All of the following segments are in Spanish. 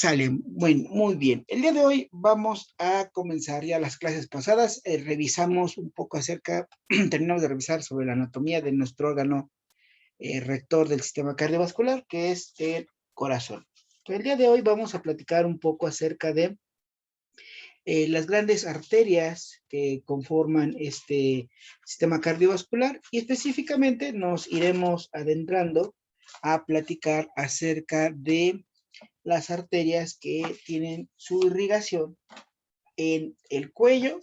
Sale, bueno, muy bien. El día de hoy vamos a comenzar ya las clases pasadas. Revisamos un poco acerca, terminamos de revisar sobre la anatomía de nuestro órgano rector del sistema cardiovascular, que es el corazón. El día de hoy vamos a platicar un poco acerca de las grandes arterias que conforman este sistema cardiovascular y específicamente nos iremos adentrando a platicar acerca de las arterias que tienen su irrigación en el cuello,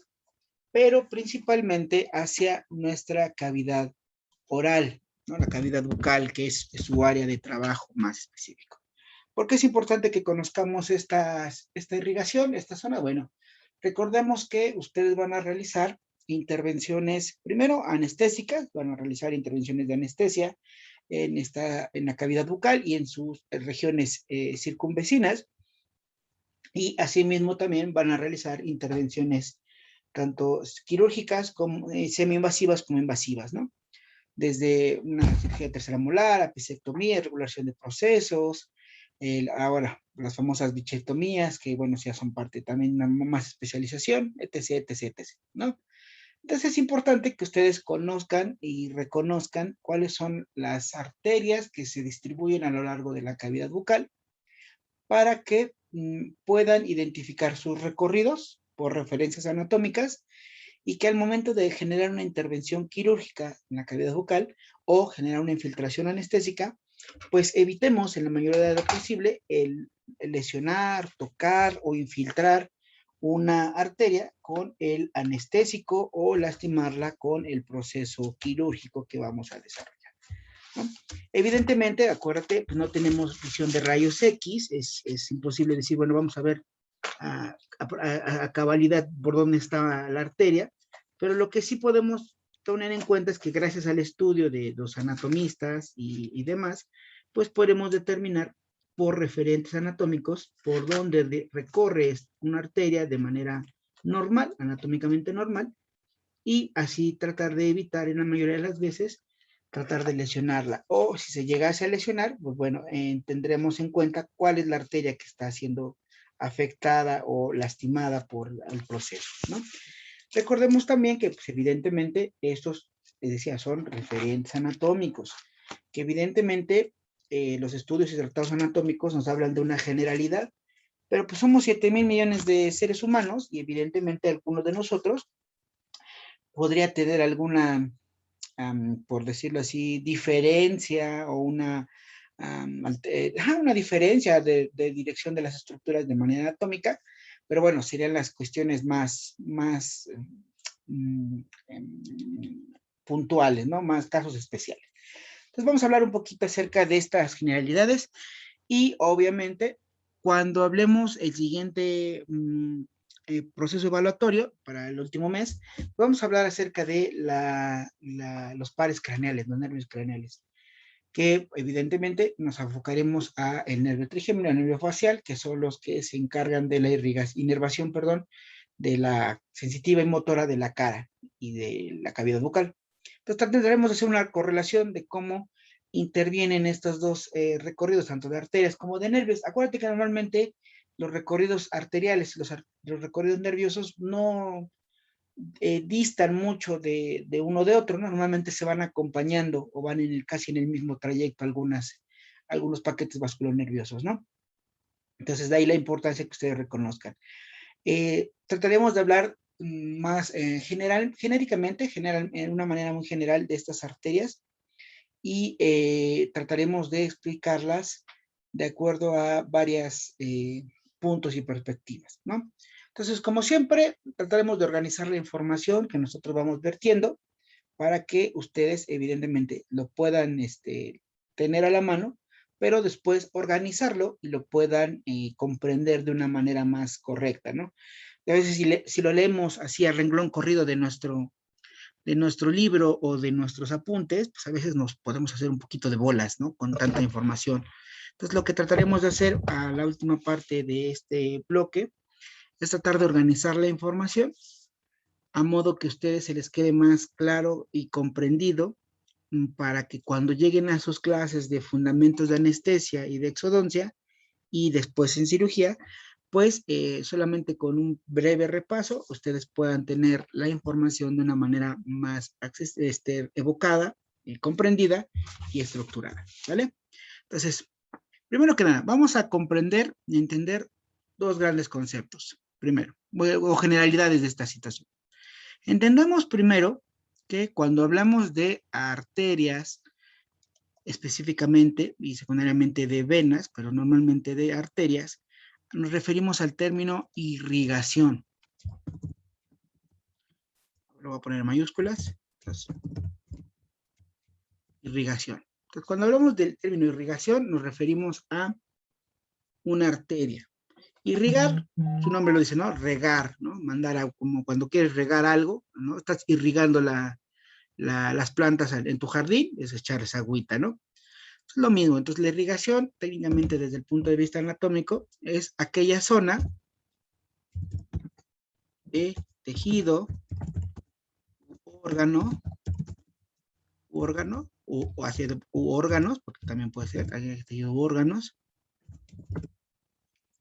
pero principalmente hacia nuestra cavidad oral, ¿no? La cavidad bucal, que es su área de trabajo más específico. ¿Por qué es importante que conozcamos esta irrigación, esta zona? Bueno, recordemos que ustedes van a realizar intervenciones, primero anestésicas, van a realizar intervenciones de anestesia en la cavidad bucal y en sus regiones circunvecinas, y asimismo también van a realizar intervenciones tanto quirúrgicas como semi-invasivas como invasivas, ¿no? Desde una cirugía tercera molar, apicectomía, regulación de procesos, ahora las famosas bichectomías, que bueno, ya son parte también de una más especialización, etc., etc., etc., ¿no? Entonces es importante que ustedes conozcan y reconozcan cuáles son las arterias que se distribuyen a lo largo de la cavidad bucal para que puedan identificar sus recorridos por referencias anatómicas y que al momento de generar una intervención quirúrgica en la cavidad bucal o generar una infiltración anestésica, pues evitemos en la mayoría de lo posible el lesionar, tocar o infiltrar una arteria con el anestésico o lastimarla con el proceso quirúrgico que vamos a desarrollar, ¿no? Evidentemente, acuérdate, pues no tenemos visión de rayos X, es imposible decir, bueno, vamos a ver a cabalidad por dónde está la arteria, pero lo que sí podemos tener en cuenta es que gracias al estudio de los anatomistas y demás, pues podemos determinar por referentes anatómicos por dónde recorre una arteria de manera normal, anatómicamente normal, y así tratar de evitar en la mayoría de las veces tratar de lesionarla. O si se llegase a lesionar, pues bueno, tendremos en cuenta cuál es la arteria que está siendo afectada o lastimada por el proceso, ¿no? Recordemos también que, pues, evidentemente, estos, les decía, son referentes anatómicos, que evidentemente los estudios y tratados anatómicos nos hablan de una generalidad, pero pues somos 7,000 millones de seres humanos y evidentemente algunos de nosotros podría tener alguna, por decirlo así, diferencia o una diferencia de dirección de las estructuras de manera anatómica, pero bueno, serían las cuestiones más mm, puntuales, ¿no? Más casos especiales. Entonces vamos a hablar un poquito acerca de estas generalidades y obviamente cuando hablemos el siguiente proceso evaluatorio para el último mes, vamos a hablar acerca de los pares craneales, los nervios craneales, que evidentemente nos enfocaremos a el nervio trigémino, el nervio facial, que son los que se encargan de la inervación, perdón, de la sensitiva y motora de la cara y de la cavidad bucal. Entonces trataremos de hacer una correlación de cómo intervienen estos dos recorridos, tanto de arterias como de nervios. Acuérdate que normalmente los recorridos arteriales, los recorridos nerviosos no distan mucho de uno de otro, ¿no? Normalmente se van acompañando o van casi en el mismo trayecto algunos paquetes vasculonerviosos, ¿no? Entonces, de ahí la importancia que ustedes reconozcan. Trataremos de hablar más genéricamente, en una manera muy general de estas arterias y trataremos de explicarlas de acuerdo a varios puntos y perspectivas, ¿no? Entonces, como siempre, trataremos de organizar la información que nosotros vamos vertiendo para que ustedes, evidentemente, lo puedan tener a la mano, pero después organizarlo y lo puedan comprender de una manera más correcta, ¿no? Y a veces si lo leemos así a renglón corrido de nuestro libro o de nuestros apuntes, pues a veces nos podemos hacer un poquito de bolas, ¿no? Con tanta información. Entonces, lo que trataremos de hacer a la última parte de este bloque es tratar de organizar la información a modo que a ustedes se les quede más claro y comprendido para que cuando lleguen a sus clases de fundamentos de anestesia y de exodoncia, y después en cirugía, pues solamente con un breve repaso ustedes puedan tener la información de una manera más evocada, comprendida y estructurada, ¿vale? Entonces, primero que nada, vamos a comprender y entender dos grandes conceptos. Primero, o generalidades de esta situación. Entendamos primero que cuando hablamos de arterias, específicamente y secundariamente de venas, pero normalmente de arterias, nos referimos al término irrigación. Lo voy a poner en mayúsculas. Entonces, irrigación. Entonces, cuando hablamos del término irrigación, nos referimos a una arteria. Irrigar, su nombre lo dice, ¿no? Regar, ¿no? Mandar a, como cuando quieres regar algo, ¿no? Estás irrigando las plantas en tu jardín, es echar esa agüita, ¿no? Es lo mismo, entonces la irrigación, técnicamente desde el punto de vista anatómico, es aquella zona de tejido, órgano, u órganos, porque también puede ser tejido u órganos,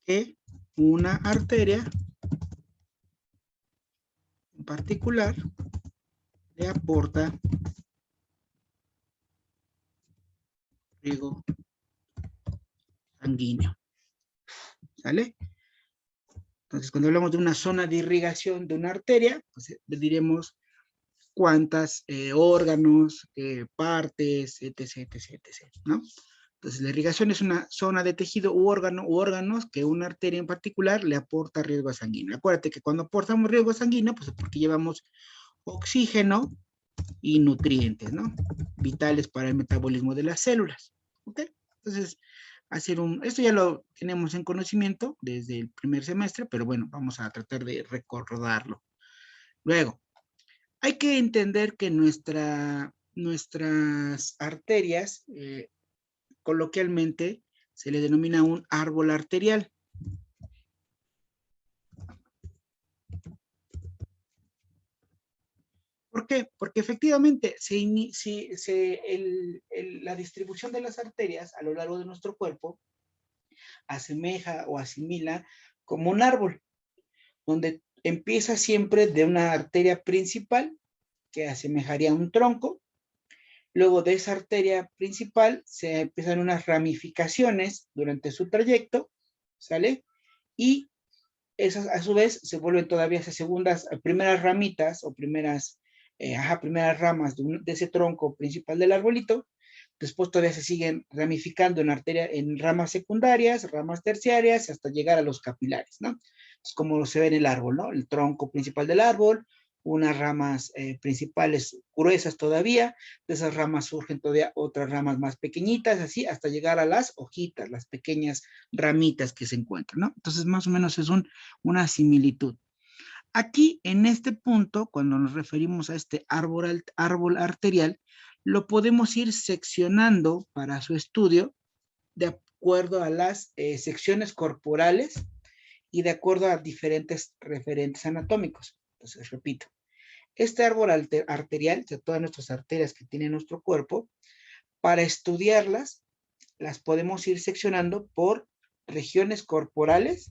que una arteria en particular le aporta riego sanguíneo, ¿sale? Entonces, cuando hablamos de una zona de irrigación de una arteria, pues diremos cuántas órganos, partes, etc., etc., etc., ¿no? Entonces, la irrigación es una zona de tejido u órganos que una arteria en particular le aporta riesgo sanguíneo. Acuérdate que cuando aportamos riesgo sanguíneo, pues es porque llevamos oxígeno y nutrientes, ¿no? Vitales para el metabolismo de las células, ¿ok? Entonces, esto ya lo tenemos en conocimiento desde el primer semestre, pero bueno, vamos a tratar de recordarlo. Luego, hay que entender que nuestras arterias, coloquialmente, se le denomina un árbol arterial. ¿Por qué? Porque efectivamente la distribución de las arterias a lo largo de nuestro cuerpo asemeja o asimila como un árbol, donde empieza siempre de una arteria principal que asemejaría a un tronco. Luego de esa arteria principal se empiezan unas ramificaciones durante su trayecto, ¿sale? Y esas a su vez se vuelven todavía esas primeras ramitas o primeras ramas de ese tronco principal del arbolito. Después todavía se siguen ramificando en ramas secundarias, ramas terciarias, hasta llegar a los capilares, ¿no? Es como se ve en el árbol, ¿no? El tronco principal del árbol, unas ramas principales gruesas todavía, de esas ramas surgen todavía otras ramas más pequeñitas, así, hasta llegar a las hojitas, las pequeñas ramitas que se encuentran, ¿no? Entonces, más o menos es una similitud. Aquí, en este punto, cuando nos referimos a este árbol arterial, lo podemos ir seccionando para su estudio de acuerdo a las secciones corporales y de acuerdo a diferentes referentes anatómicos. Entonces, repito, este árbol arterial, de todas nuestras arterias que tiene nuestro cuerpo, para estudiarlas, las podemos ir seccionando por regiones corporales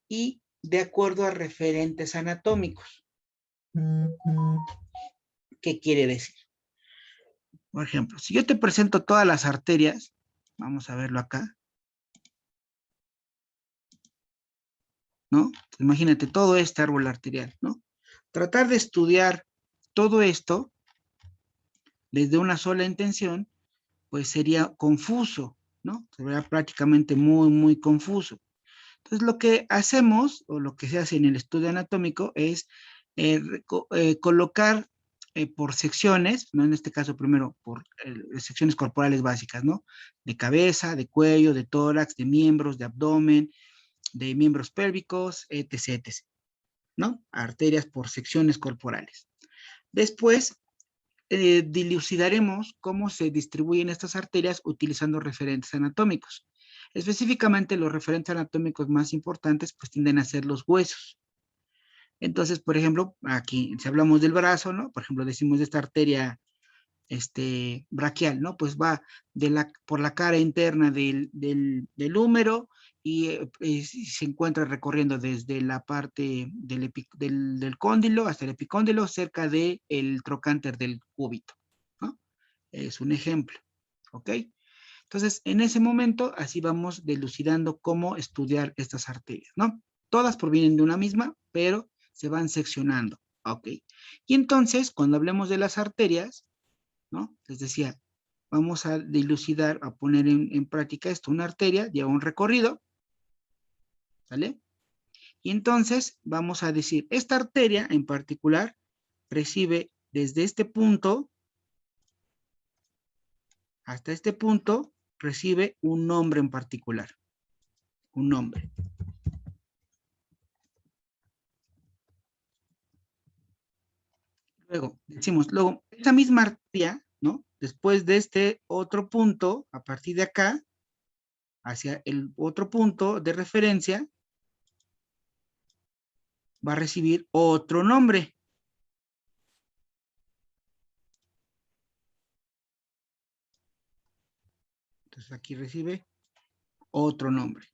y de acuerdo a referentes anatómicos. ¿Qué quiere decir? Por ejemplo, si yo te presento todas las arterias, vamos a verlo acá, ¿no? Imagínate todo este árbol arterial, ¿no? Tratar de estudiar todo esto desde una sola intención, pues sería confuso, ¿no? Sería prácticamente muy, muy confuso. Entonces, lo que hacemos, o lo que se hace en el estudio anatómico, es colocar por secciones, ¿no? En este caso primero por secciones corporales básicas, ¿no? De cabeza, de cuello, de tórax, de miembros, de abdomen, de miembros pélvicos, etc., etc., ¿no? Arterias por secciones corporales. Después, dilucidaremos cómo se distribuyen estas arterias utilizando referentes anatómicos. Específicamente, los referentes anatómicos más importantes pues tienden a ser los huesos. Entonces, por ejemplo, aquí si hablamos del brazo, ¿no? Por ejemplo, decimos de esta arteria braquial, ¿no? Pues va por la cara interna del húmero y se encuentra recorriendo desde la parte del cóndilo hasta el epicóndilo, cerca del trocánter del cúbito, ¿no? Es un ejemplo, ¿ok? Entonces, en ese momento, así vamos dilucidando cómo estudiar estas arterias, ¿no? Todas provienen de una misma, pero se van seccionando, ¿ok? Y entonces, cuando hablemos de las arterias, ¿no? Les decía, vamos a dilucidar, a poner en práctica esto. Una arteria lleva un recorrido, ¿sale? Y entonces vamos a decir, esta arteria en particular recibe desde este punto hasta este punto, recibe un nombre en particular. Un nombre. Luego, decimos, luego, esta misma arteria, ¿no? Después de este otro punto, a partir de acá, hacia el otro punto de referencia, va a recibir otro nombre. Entonces aquí recibe otro nombre.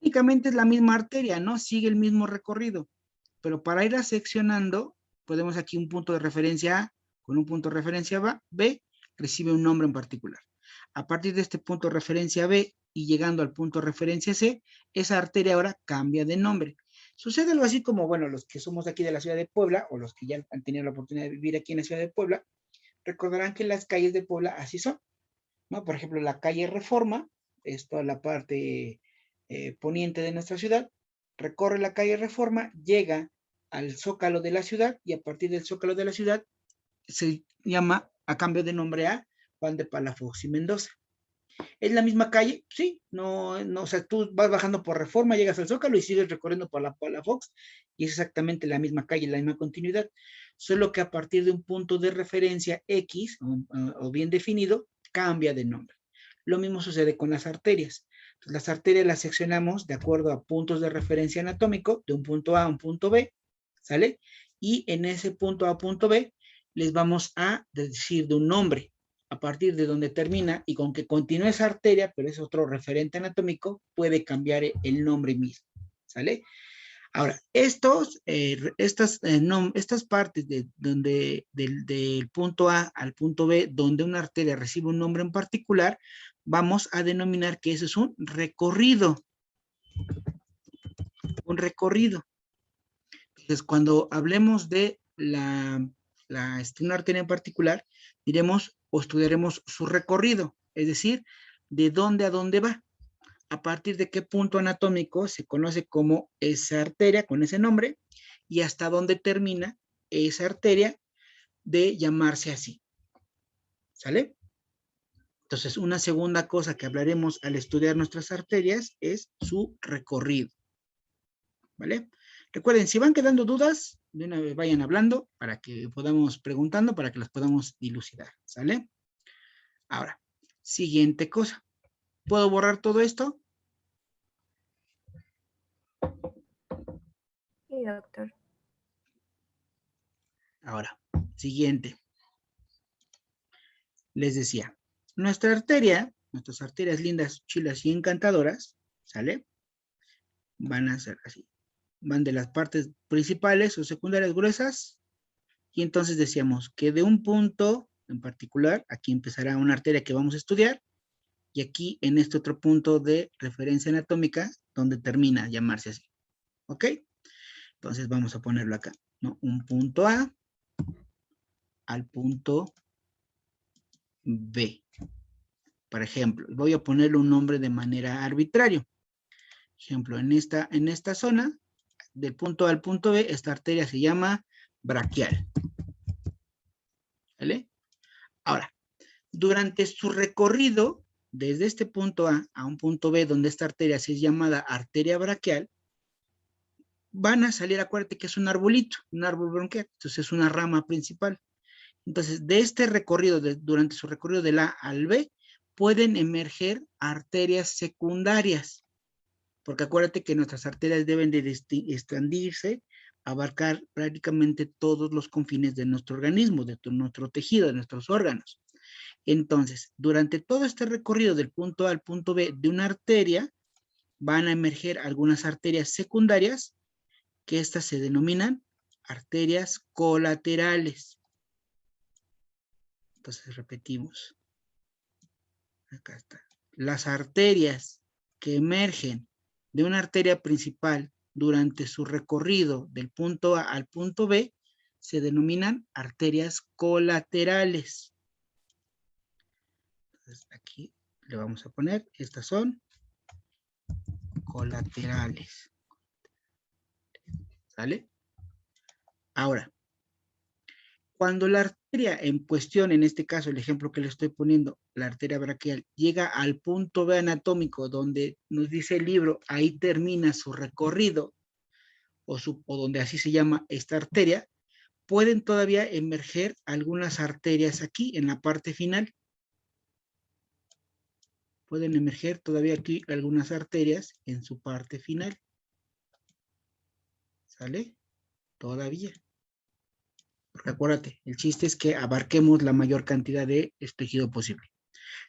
Únicamente es la misma arteria, ¿no? Sigue el mismo recorrido. Pero para ir seccionando, podemos aquí un punto de referencia A con un punto de referencia B, recibe un nombre en particular. A partir de este punto de referencia B y llegando al punto de referencia C, esa arteria ahora cambia de nombre. Sucede algo así como, bueno, los que somos de aquí de la ciudad de Puebla, o los que ya han tenido la oportunidad de vivir aquí en la ciudad de Puebla, recordarán que las calles de Puebla así son, ¿no? Por ejemplo, la calle Reforma, es toda la parte poniente de nuestra ciudad, recorre la calle Reforma, llega al zócalo de la ciudad y a partir del zócalo de la ciudad se llama, a cambio de nombre, a Juan de Palafox y Mendoza. ¿Es la misma calle? Sí, no, o sea, tú vas bajando por Reforma, llegas al Zócalo y sigues recorriendo por la Palafox y es exactamente la misma calle, la misma continuidad, solo que a partir de un punto de referencia X o bien definido, cambia de nombre. Lo mismo sucede con las arterias. Entonces, las arterias las seccionamos de acuerdo a puntos de referencia anatómico, de un punto A a un punto B, ¿sale? Y en ese punto A a punto B les vamos a decir de un nombre a partir de donde termina y con que continúe esa arteria, pero es otro referente anatómico, puede cambiar el nombre mismo, ¿sale? Ahora, estas partes del punto A al punto B, donde una arteria recibe un nombre en particular, vamos a denominar que eso es un recorrido. Un recorrido. Entonces, cuando hablemos de una arteria en particular, diremos o estudiaremos su recorrido, es decir, de dónde a dónde va, a partir de qué punto anatómico se conoce como esa arteria con ese nombre y hasta dónde termina esa arteria de llamarse así. ¿Sale? Entonces, una segunda cosa que hablaremos al estudiar nuestras arterias es su recorrido. ¿Vale? Recuerden, si van quedando dudas, de una vez vayan hablando para que podamos preguntando, para que las podamos dilucidar, ¿sale? Ahora, siguiente cosa. ¿Puedo borrar todo esto? Sí, doctor. Ahora, siguiente. Les decía, nuestras arterias lindas, chilas y encantadoras, ¿sale? Van a ser así. Van de las partes principales o secundarias gruesas. Y entonces decíamos que de un punto en particular, aquí empezará una arteria que vamos a estudiar, y aquí en este otro punto de referencia anatómica, donde termina a llamarse así. ¿Ok? Entonces vamos a ponerlo acá, ¿no? Un punto A al punto B. Por ejemplo, voy a ponerle un nombre de manera arbitraria. Ejemplo, en esta zona, del punto A al punto B, esta arteria se llama braquial. ¿Vale? Ahora, durante su recorrido, desde este punto A un punto B, donde esta arteria se es llamada arteria braquial, van a salir, acuérdate que es un arbolito, un árbol bronquial, entonces es una rama principal. Entonces, de este recorrido, durante su recorrido del A al B, pueden emerger arterias secundarias, porque acuérdate que nuestras arterias deben de expandirse abarcar prácticamente todos los confines de nuestro organismo, de nuestro tejido, de nuestros órganos. Entonces, durante todo este recorrido del punto A al punto B de una arteria, van a emerger algunas arterias secundarias, que estas se denominan arterias colaterales. Entonces, repetimos. Acá está. Las arterias que emergen de una arteria principal durante su recorrido del punto A al punto B se denominan arterias colaterales. Entonces, aquí le vamos a poner, estas son colaterales. ¿Sale? Ahora, cuando la arteria en cuestión, en este caso el ejemplo que le estoy poniendo, la arteria braquial, llega al punto B anatómico donde nos dice el libro, ahí termina su recorrido, o donde así se llama esta arteria, pueden todavía emerger algunas arterias aquí en la parte final. Pueden emerger todavía aquí algunas arterias en su parte final. ¿Sale? Todavía. Porque acuérdate, el chiste es que abarquemos la mayor cantidad de tejido posible.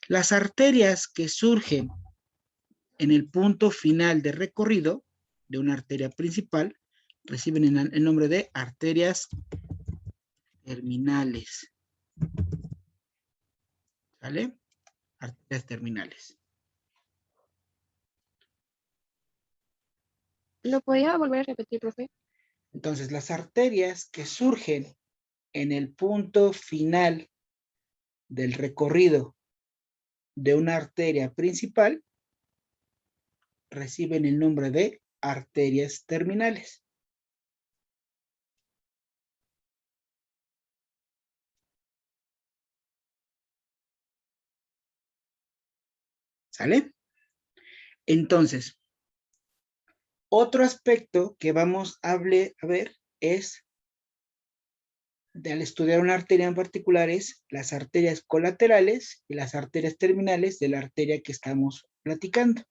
Las arterias que surgen en el punto final de recorrido de una arteria principal reciben el nombre de arterias terminales. ¿Sale? Arterias terminales. ¿Lo podría volver a repetir, profe? Entonces, las arterias que surgen en el punto final del recorrido de una arteria principal reciben el nombre de arterias terminales. ¿Sale? Entonces, otro aspecto que vamos a ver es, al estudiar una arteria en particular, es las arterias colaterales y las arterias terminales de la arteria que estamos platicando.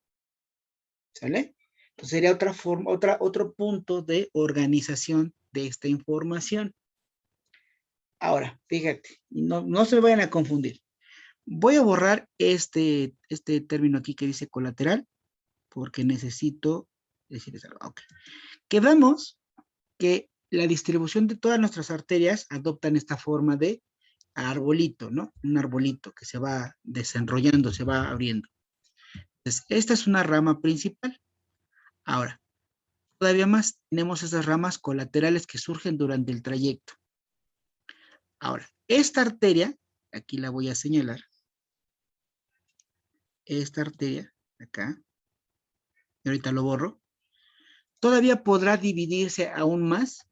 ¿Sale? Entonces sería otra forma, otro punto de organización de esta información. Ahora, fíjate, no se vayan a confundir. Voy a borrar este término aquí que dice colateral, porque necesito decir eso. Okay. Quedamos que la distribución de todas nuestras arterias adoptan esta forma de arbolito, ¿no? Un arbolito que se va desenrollando, se va abriendo. Entonces, esta es una rama principal. Ahora, todavía más tenemos esas ramas colaterales que surgen durante el trayecto. Ahora, esta arteria, aquí la voy a señalar, esta arteria, acá, y ahorita lo borro, ¿todavía podrá dividirse aún más?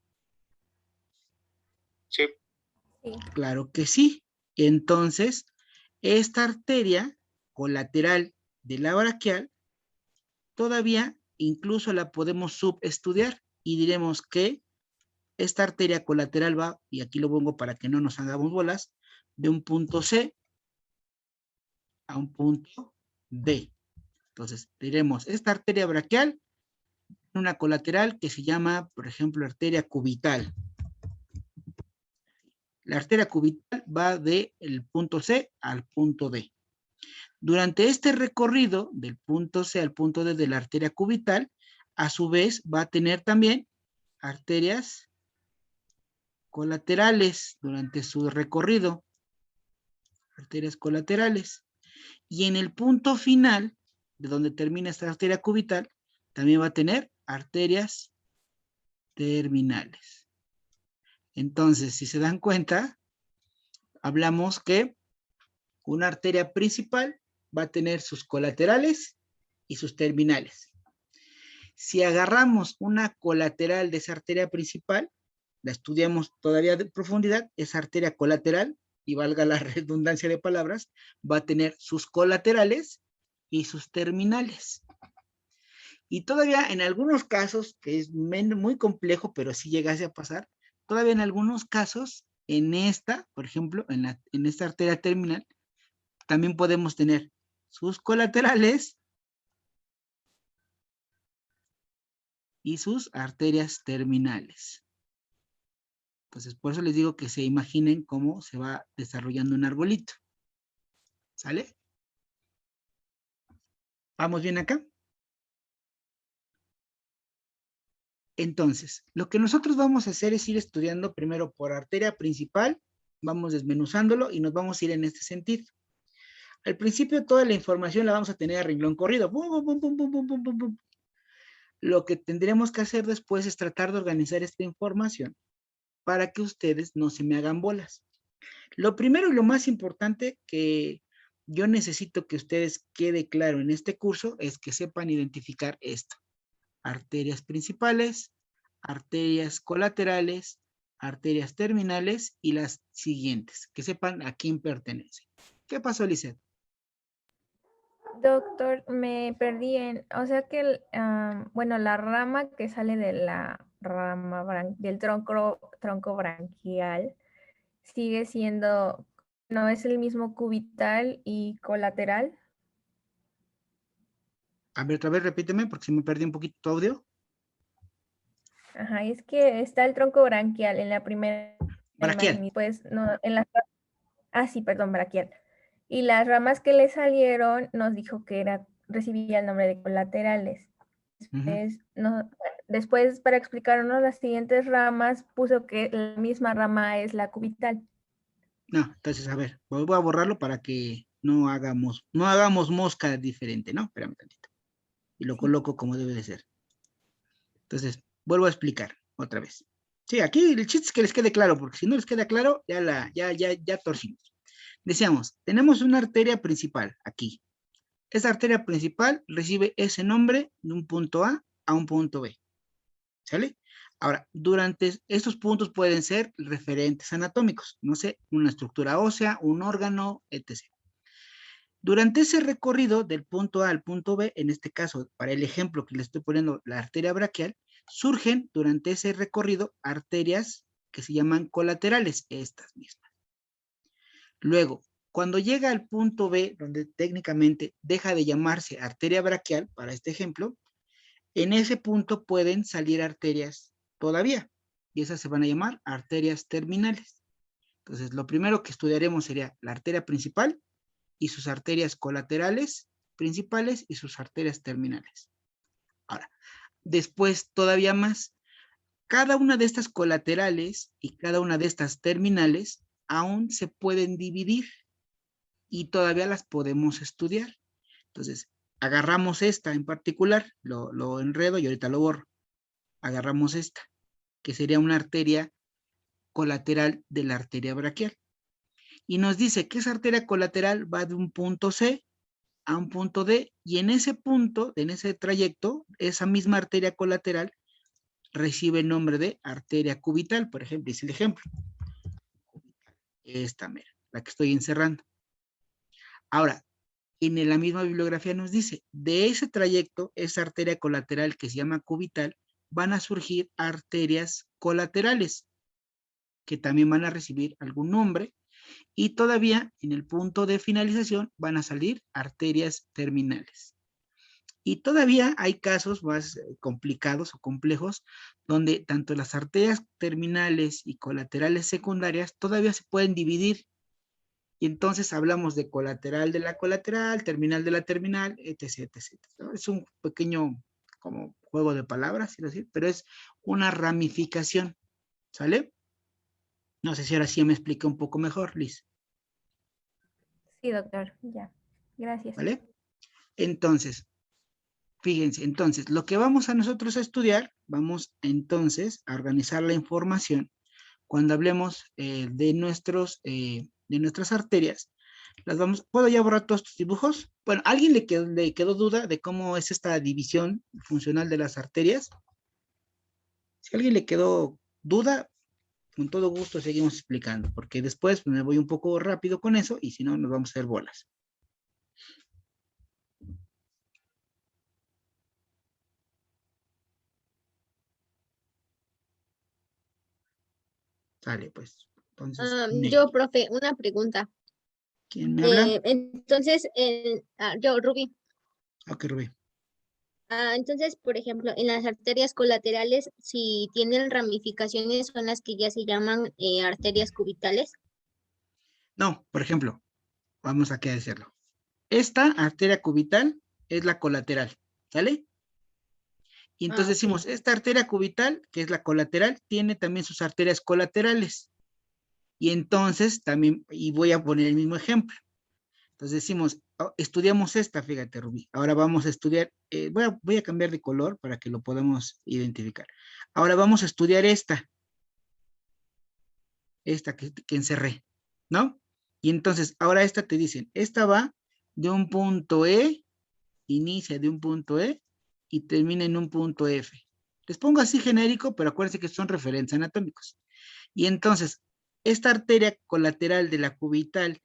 Sí. Claro que sí. Entonces, esta arteria colateral de la braquial, todavía incluso la podemos subestudiar y diremos que esta arteria colateral va, y aquí lo pongo para que no nos hagamos bolas, de un punto C a un punto D. Entonces, diremos, esta arteria braquial, una colateral que se llama, por ejemplo, arteria cubital. La arteria cubital va del punto C al punto D. Durante este recorrido del punto C al punto D de la arteria cubital, a su vez va a tener también arterias colaterales durante su recorrido. Arterias colaterales. Y en el punto final, de donde termina esta arteria cubital, también va a tener arterias terminales. Entonces, si se dan cuenta, hablamos que una arteria principal va a tener sus colaterales y sus terminales. Si agarramos una colateral de esa arteria principal, la estudiamos todavía de profundidad, esa arteria colateral, y valga la redundancia de palabras, va a tener sus colaterales y sus terminales. Y todavía en algunos casos, que es muy complejo, pero sí llegase a pasar, todavía en algunos casos, en esta, por ejemplo, en esta arteria terminal, también podemos tener sus colaterales y sus arterias terminales. Entonces, por eso les digo que se imaginen cómo se va desarrollando un arbolito. ¿Sale? ¿Vamos bien acá? Entonces, lo que nosotros vamos a hacer es ir estudiando primero por arteria principal, vamos desmenuzándolo y nos vamos a ir en este sentido. Al principio toda la información la vamos a tener a renglón corrido. Bum, bum, bum, bum, bum, bum, bum, bum. Lo que tendremos que hacer después es tratar de organizar esta información para que ustedes no se me hagan bolas. Lo primero y lo más importante que yo necesito que ustedes quede claro en este curso es que sepan identificar esto. Arterias principales, arterias colaterales, arterias terminales y las siguientes, que sepan a quién pertenecen. ¿Qué pasó, Lizeth? Doctor, me perdí o sea que, bueno, la rama que sale de la rama del tronco branquial sigue siendo, no es el mismo cubital y colateral. A ver, otra vez repíteme porque si me perdí un poquito tu audio. Ajá, es que está el tronco branquial en la primera Braquial. imagen y pues no, sí, perdón, braquial. Y las ramas que le salieron nos dijo que recibía el nombre de colaterales. Después, para explicarnos las siguientes ramas, puso que la misma rama es la cubital. No, entonces, a ver, voy a borrarlo para que no hagamos mosca diferente, ¿no? Espérame tantito. Y lo coloco como debe de ser. Entonces, vuelvo a explicar otra vez. Sí, aquí el chiste es que les quede claro, porque si no les queda claro, ya torcimos. Decíamos, tenemos una arteria principal aquí. Esa arteria principal recibe ese nombre de un punto A un punto B. ¿Sale? Ahora, durante estos puntos pueden ser referentes anatómicos, no sé, una estructura ósea, un órgano, etc. Durante ese recorrido del punto A al punto B, en este caso, para el ejemplo que le estoy poniendo, la arteria braquial, surgen durante ese recorrido arterias que se llaman colaterales, estas mismas. Luego, cuando llega al punto B, donde técnicamente deja de llamarse arteria braquial, para este ejemplo, en ese punto pueden salir arterias todavía, y esas se van a llamar arterias terminales. Entonces, lo primero que estudiaremos sería la arteria principal y sus arterias colaterales principales y sus arterias terminales. Ahora, después todavía más, cada una de estas colaterales y cada una de estas terminales aún se pueden dividir y todavía las podemos estudiar. Entonces, agarramos esta en particular, lo enredo y ahorita lo borro. Agarramos esta, que sería una arteria colateral de la arteria braquial. Y nos dice que esa arteria colateral va de un punto C a un punto D, y en ese punto, en ese trayecto, esa misma arteria colateral recibe el nombre de arteria cubital, por ejemplo, es el ejemplo. Esta mera, la que estoy encerrando. Ahora, en la misma bibliografía nos dice, de ese trayecto, esa arteria colateral que se llama cubital, van a surgir arterias colaterales, que también van a recibir algún nombre, y todavía en el punto de finalización van a salir arterias terminales. Y todavía hay casos más complicados o complejos donde tanto las arterias terminales y colaterales secundarias todavía se pueden dividir. Y entonces hablamos de colateral de la colateral, terminal de la terminal, etc. etc. Es un pequeño como juego de palabras, pero es una ramificación. ¿Sale? No sé si ahora sí me expliqué un poco mejor, Liz. Sí, doctor, ya. Gracias. ¿Vale? Entonces, fíjense, entonces, lo que vamos a nosotros a estudiar, vamos entonces a organizar la información cuando hablemos de nuestras arterias. ¿Puedo ya borrar todos estos dibujos? Bueno, ¿a alguien le quedó duda de cómo es esta división funcional de las arterias? Si a alguien le quedó duda, con todo gusto seguimos explicando, porque después me voy un poco rápido con eso y si no nos vamos a hacer bolas. Sale, pues. Entonces, Yo, profe, una pregunta. ¿quién me habla? Entonces, yo, Rubí. Ok, Rubí. Entonces, por ejemplo, en las arterias colaterales, si tienen ramificaciones, son las que ya se llaman arterias cubitales. No, por ejemplo, vamos aquí a decirlo. Esta arteria cubital es la colateral, ¿sale? Y entonces Ok. decimos, esta arteria cubital, que es la colateral, tiene también sus arterias colaterales. Y entonces también, y voy a poner el mismo ejemplo. Entonces decimos, estudiamos esta, fíjate, Rubí. Ahora vamos a estudiar, voy a cambiar de color para que lo podamos identificar. Ahora vamos a estudiar esta que encerré, ¿no? Y entonces, ahora esta te dicen, esta va de un punto E, inicia de un punto E y termina en un punto F. Les pongo así genérico, pero acuérdense que son referencias anatómicos. Y entonces, esta arteria colateral de la cubital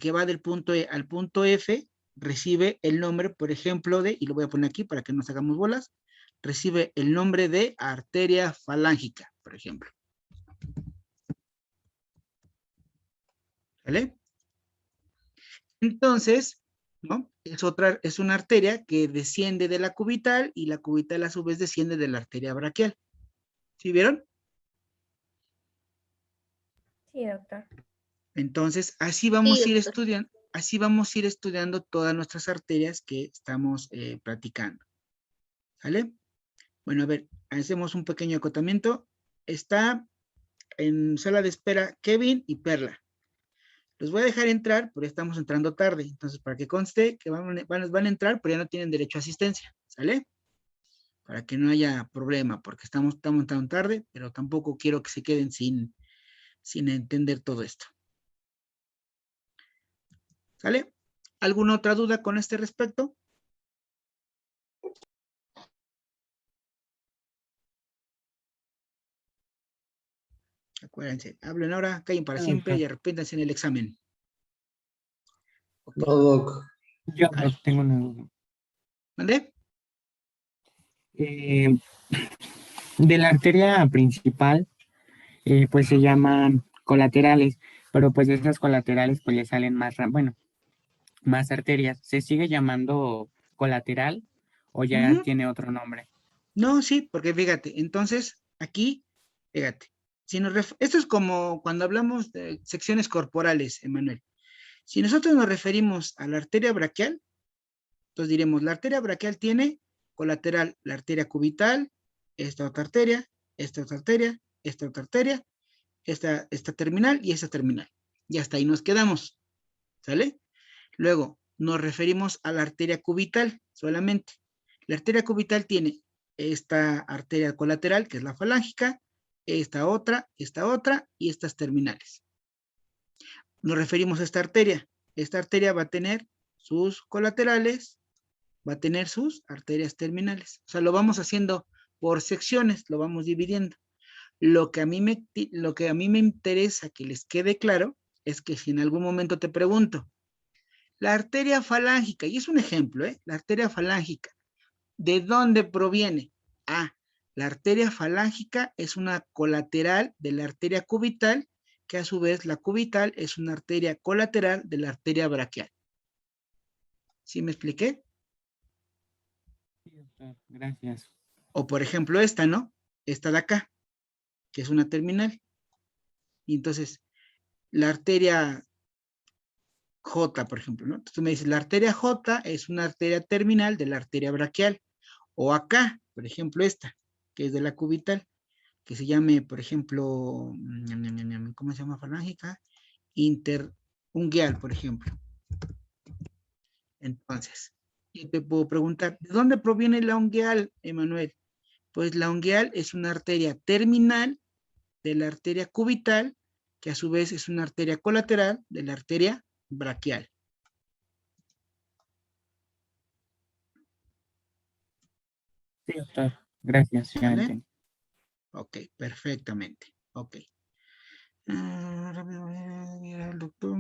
que va del punto E al punto F recibe el nombre, por ejemplo, y lo voy a poner aquí para que nos hagamos bolas, recibe el nombre de arteria falángica, por ejemplo. ¿Vale? Entonces, ¿no? Es una arteria que desciende de la cubital y la cubital a su vez desciende de la arteria braquial. ¿Sí vieron? Sí, doctor. Entonces, Sí, doctor. así vamos a ir estudiando todas nuestras arterias que estamos platicando. ¿Sale? Bueno, a ver, hacemos un pequeño acotamiento. Está en sala de espera Kevin y Perla. Los voy a dejar entrar, pero estamos entrando tarde. Entonces, para que conste que van a entrar, pero ya no tienen derecho a asistencia. ¿Sale? Para que no haya problema, porque estamos entrando tarde, pero tampoco quiero que se queden sin entender todo esto. ¿Sale? ¿Alguna otra duda con este respecto? Acuérdense, hablen ahora, callen para siempre y arrepiéntanse en el examen. No, Doc. Yo tengo una duda. ¿Mande? Eh, de la arteria principal, pues se llaman colaterales, pero pues de esas colaterales pues le salen más, bueno, más arterias. ¿Se sigue llamando colateral o ya tiene otro nombre? No, sí, porque fíjate, entonces aquí, fíjate, esto es como cuando hablamos de secciones corporales, Emanuel. Si nosotros nos referimos a la arteria braquial, entonces diremos, la arteria braquial tiene colateral la arteria cubital, esta otra arteria, esta otra arteria, esta otra arteria, esta terminal y esta terminal. Y hasta ahí nos quedamos, ¿sale? Luego, nos referimos a la arteria cubital solamente. La arteria cubital tiene esta arteria colateral, que es la falángica, esta otra y estas terminales. Nos referimos a esta arteria. Esta arteria va a tener sus colaterales, va a tener sus arterias terminales. O sea, lo vamos haciendo por secciones, lo vamos dividiendo. Lo que a mí me interesa que les quede claro es que si en algún momento te pregunto, la arteria falángica, y es un ejemplo, la arteria falángica, ¿de dónde proviene? La arteria falángica es una colateral de la arteria cubital, que a su vez la cubital es una arteria colateral de la arteria braquial. ¿Sí me expliqué? Sí, doctor, gracias. O por ejemplo esta, ¿no? Esta de acá, que es una terminal. Y entonces, la arteria J, por ejemplo, ¿no? Entonces tú me dices, la arteria J es una arteria terminal de la arteria braquial. O acá, por ejemplo, esta, que es de la cubital, que se llame, por ejemplo, ¿cómo se llama? Falángica, interungueal, por ejemplo. Entonces, yo te puedo preguntar, ¿de dónde proviene la ungueal, Emanuel? Pues la ungueal es una arteria terminal de la arteria cubital, que a su vez es una arteria colateral de la arteria braquial. Sí, doctor, gracias. ¿Vale? Ok, perfectamente. Ok. Doctor.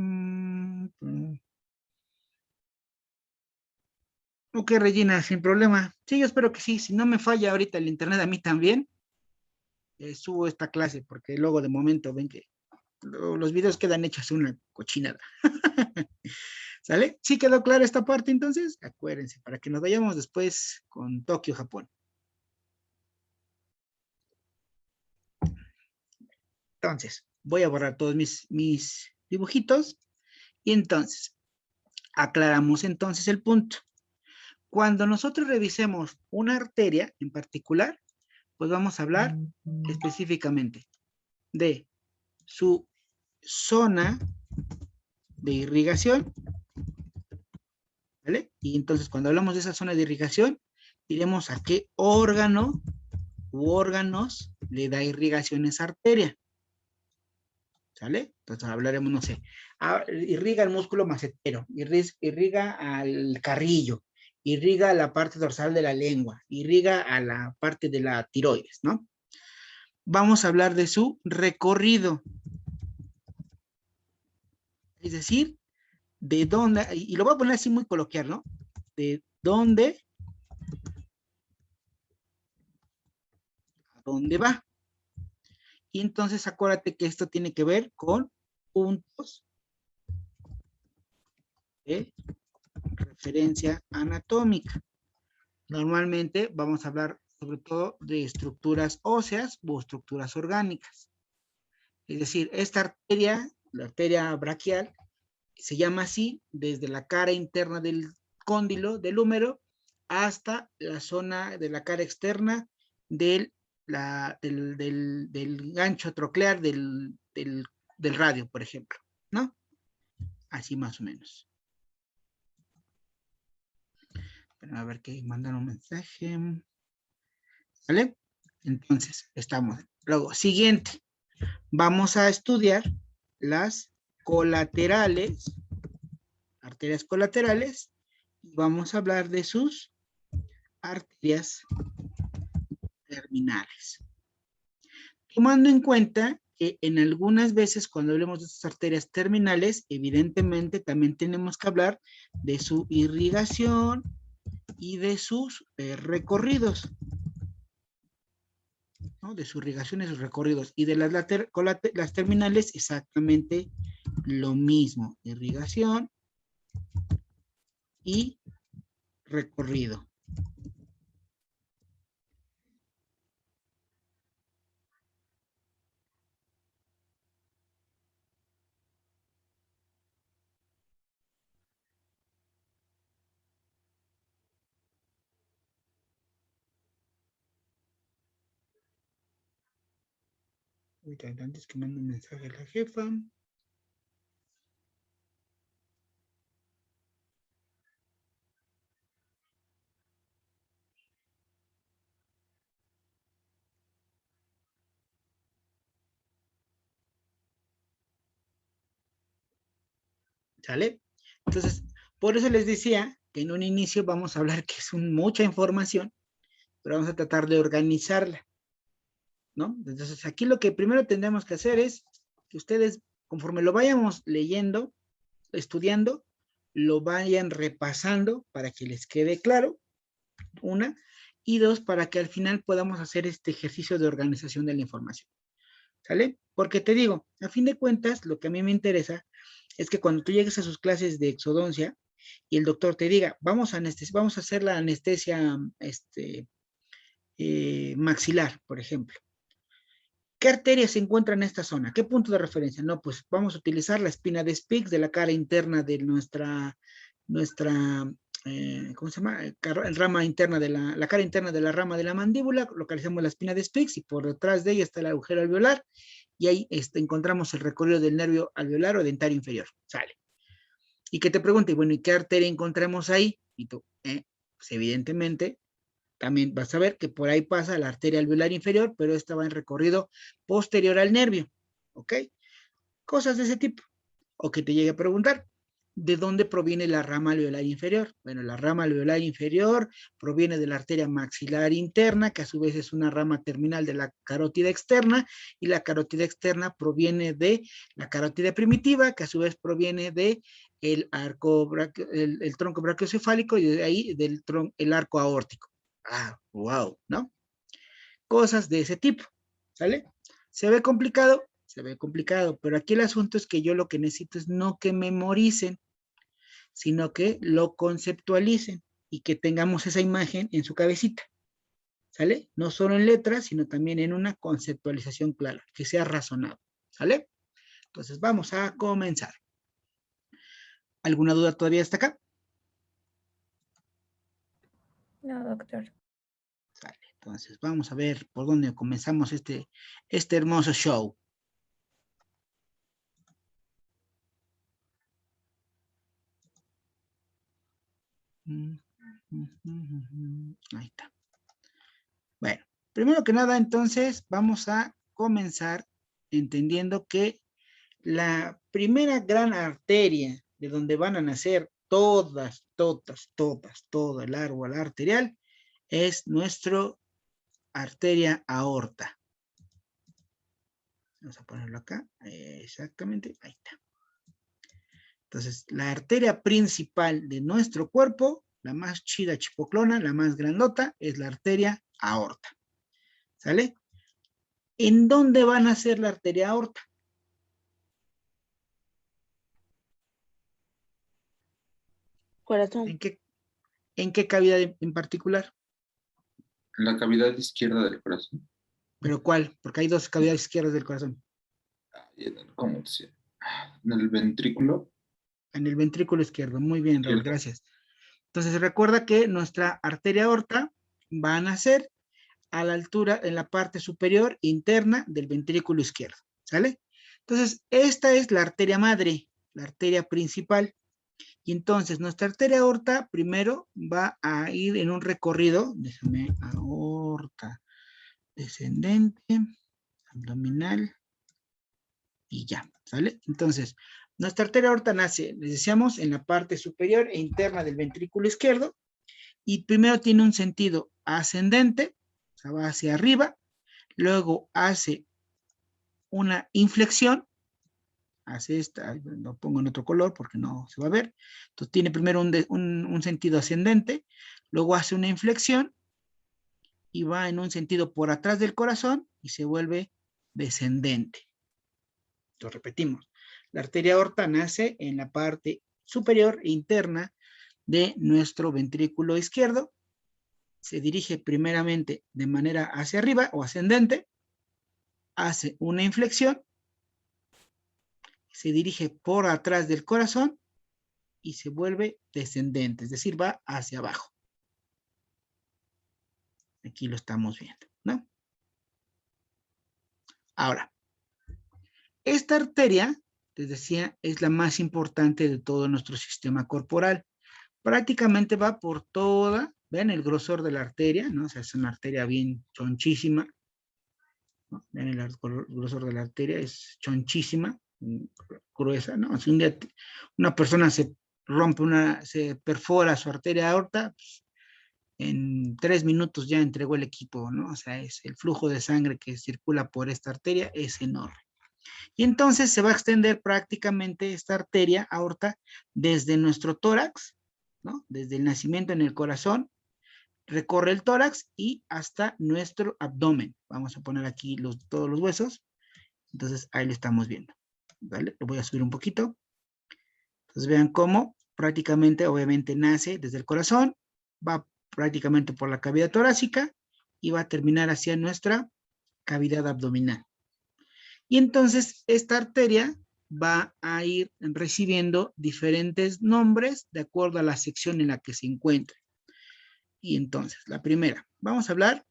Ok, Regina, sin problema. Sí, yo espero que sí. Si no me falla ahorita el internet a mí también, subo esta clase, porque luego de momento ven que los videos quedan hechos una cochinada. ¿Sale? ¿Sí quedó clara esta parte entonces? Acuérdense, para que nos vayamos después con Tokio, Japón. Entonces, voy a borrar todos mis dibujitos. Y entonces, aclaramos entonces el punto. Cuando nosotros revisemos una arteria en particular, pues vamos a hablar específicamente de su zona de irrigación, ¿vale? Y entonces cuando hablamos de esa zona de irrigación, diremos a qué órgano u órganos le da irrigación esa arteria, ¿sale? Entonces hablaremos, no sé, irriga el músculo macetero, irriga al carrillo, irriga la parte dorsal de la lengua, irriga a la parte de la tiroides, ¿no? Vamos a hablar de su recorrido. Es decir, de dónde, y lo voy a poner así muy coloquial, ¿no? De dónde a dónde va. Y entonces acuérdate que esto tiene que ver con puntos de referencia anatómica. Normalmente vamos a hablar sobre todo de estructuras óseas o estructuras orgánicas. Es decir, esta arteria, la arteria braquial, se llama así desde la cara interna del cóndilo, del húmero, hasta la zona de la cara externa del gancho troclear del radio, por ejemplo, ¿no? Así más o menos. Pero a ver que mandan un mensaje. ¿Vale? Entonces, estamos. Luego, siguiente. Vamos a estudiar las colaterales, arterias colaterales, y vamos a hablar de sus arterias terminales. Tomando en cuenta que en algunas veces cuando hablemos de estas arterias terminales, evidentemente también tenemos que hablar de su irrigación y de sus recorridos, ¿no? De su irrigación y sus recorridos. Y de las terminales exactamente lo mismo, irrigación y recorrido. Antes que mande un mensaje a la jefa. ¿Sale? Entonces, por eso les decía que en un inicio vamos a hablar que es mucha información, pero vamos a tratar de organizarla, ¿no? Entonces, aquí lo que primero tendremos que hacer es que ustedes, conforme lo vayamos leyendo, estudiando, lo vayan repasando para que les quede claro, una, y dos, para que al final podamos hacer este ejercicio de organización de la información, ¿sale? Porque te digo, a fin de cuentas, lo que a mí me interesa es que cuando tú llegues a sus clases de exodoncia y el doctor te diga, vamos a hacer la anestesia maxilar, por ejemplo. ¿Qué arteria se encuentra en esta zona? ¿Qué punto de referencia? No, pues vamos a utilizar la espina de Spix de la cara interna de nuestra ¿cómo se llama? Rama interna de la cara interna de la rama de la mandíbula, localizamos la espina de Spix y por detrás de ella está el agujero alveolar y ahí encontramos el recorrido del nervio alveolar o dentario inferior. Sale. Y que te pregunte, bueno, ¿y qué arteria encontramos ahí? Y tú, pues evidentemente, también vas a ver que por ahí pasa la arteria alveolar inferior, pero esta va en recorrido posterior al nervio, ¿ok? Cosas de ese tipo. O que te llegue a preguntar, ¿de dónde proviene la rama alveolar inferior? Bueno, la rama alveolar inferior proviene de la arteria maxilar interna, que a su vez es una rama terminal de la carótida externa, y la carótida externa proviene de la carótida primitiva, que a su vez proviene de el tronco brachiocefálico y de ahí el arco aórtico. Ah, wow, ¿no? Cosas de ese tipo, ¿sale? ¿Se ve complicado? Se ve complicado, pero aquí el asunto es que yo lo que necesito es no que memoricen, sino que lo conceptualicen y que tengamos esa imagen en su cabecita, ¿sale? No solo en letras, sino también en una conceptualización clara, que sea razonable, ¿sale? Entonces vamos a comenzar. ¿Alguna duda todavía hasta acá? No, doctor. Sale. Entonces vamos a ver por dónde comenzamos este hermoso show. Ahí está. Bueno, primero que nada, entonces, vamos a comenzar entendiendo que la primera gran arteria de donde van a nacer todo el árbol arterial es nuestra arteria aorta. Vamos a ponerlo acá, exactamente, ahí está. Entonces, la arteria principal de nuestro cuerpo, la más chida chipoclona, la más grandota, es la arteria aorta. ¿Sale? ¿En dónde va a nacer la arteria aorta? Corazón. ¿En qué cavidad en particular? En la cavidad izquierda del corazón. ¿Pero cuál? Porque hay dos cavidades izquierdas del corazón. ¿Cómo decía? En el ventrículo. En el ventrículo izquierdo. Muy bien, Raúl, Izquierdo. gracias. Entonces recuerda que nuestra arteria aorta va a nacer a la altura, en la parte superior interna del ventrículo izquierdo. ¿Sale? Entonces, esta es la arteria madre, la arteria principal. Y entonces, nuestra arteria aorta primero va a ir en un recorrido, déjame, aorta descendente, abdominal, y ya, ¿sale? Entonces, nuestra arteria aorta nace, les decíamos, en la parte superior e interna del ventrículo izquierdo, y primero tiene un sentido ascendente, o sea, va hacia arriba, luego hace una inflexión, hace esta, lo pongo en otro color porque no se va a ver, entonces tiene primero un sentido ascendente, luego hace una inflexión, y va en un sentido por atrás del corazón, y se vuelve descendente. Lo repetimos, la arteria aorta nace en la parte superior e interna de nuestro ventrículo izquierdo, se dirige primeramente de manera hacia arriba o ascendente, hace una inflexión, se dirige por atrás del corazón y se vuelve descendente, es decir, va hacia abajo. Aquí lo estamos viendo, ¿no? Ahora, esta arteria, les decía, es la más importante de todo nuestro sistema corporal. Prácticamente va por toda, vean el grosor de la arteria, ¿no? O sea, es una arteria bien chonchísima, ¿no? Vean el grosor de la arteria, es chonchísima, gruesa, ¿no? Si un día una persona se perfora su arteria aorta, pues, en 3 minutos ya entregó el equipo, ¿no? O sea, es el flujo de sangre que circula por esta arteria es enorme. Y entonces se va a extender prácticamente esta arteria aorta desde nuestro tórax, ¿no? Desde el nacimiento en el corazón, recorre el tórax y hasta nuestro abdomen. Vamos a poner aquí todos los huesos. Entonces ahí lo estamos viendo. ¿Vale? Lo voy a subir un poquito. Entonces vean cómo prácticamente, obviamente, nace desde el corazón, va prácticamente por la cavidad torácica y va a terminar hacia nuestra cavidad abdominal. Y entonces esta arteria va a ir recibiendo diferentes nombres de acuerdo a la sección en la que se encuentre. Y entonces, la primera, vamos a hablar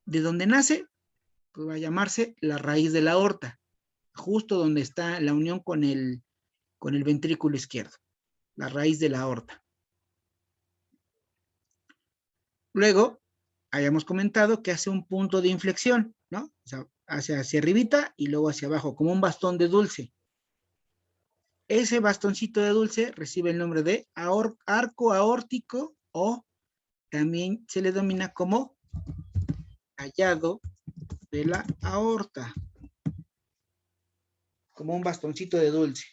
de dónde nace, pues va a llamarse la raíz de la aorta, justo donde está la unión con el ventrículo izquierdo, la raíz de la aorta. Luego, hayamos comentado que hace un punto de inflexión, ¿no? O sea, hacia arribita y luego hacia abajo, como un bastón de dulce. Ese bastoncito de dulce recibe el nombre de arco aórtico, o también se le denomina como callado de la aorta, como un bastoncito de dulce.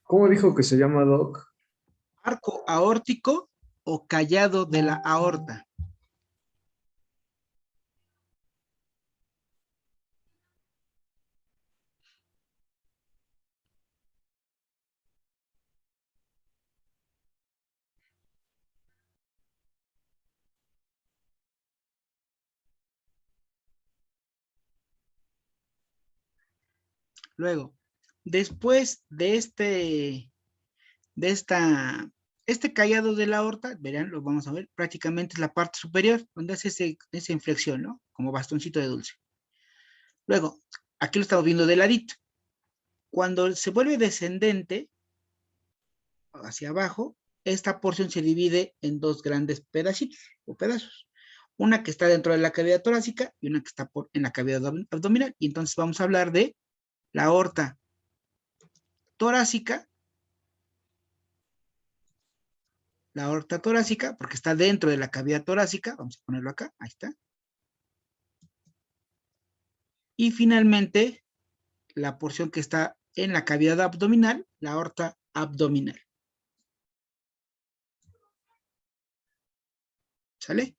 ¿Cómo dijo que se llama, Doc? Arco aórtico o callado de la aorta. Luego, después de este callado de la aorta, verán, lo vamos a ver, prácticamente es la parte superior, donde hace esa inflexión, ¿no? Como bastoncito de dulce. Luego, aquí lo estamos viendo de ladito. Cuando se vuelve descendente, hacia abajo, esta porción se divide en dos grandes pedacitos o pedazos. Una que está dentro de la cavidad torácica y una que está en la cavidad abdominal. Y entonces vamos a hablar de la aorta torácica. La aorta torácica, porque está dentro de la cavidad torácica. Vamos a ponerlo acá, ahí está. Y finalmente, la porción que está en la cavidad abdominal, la aorta abdominal. ¿Sale?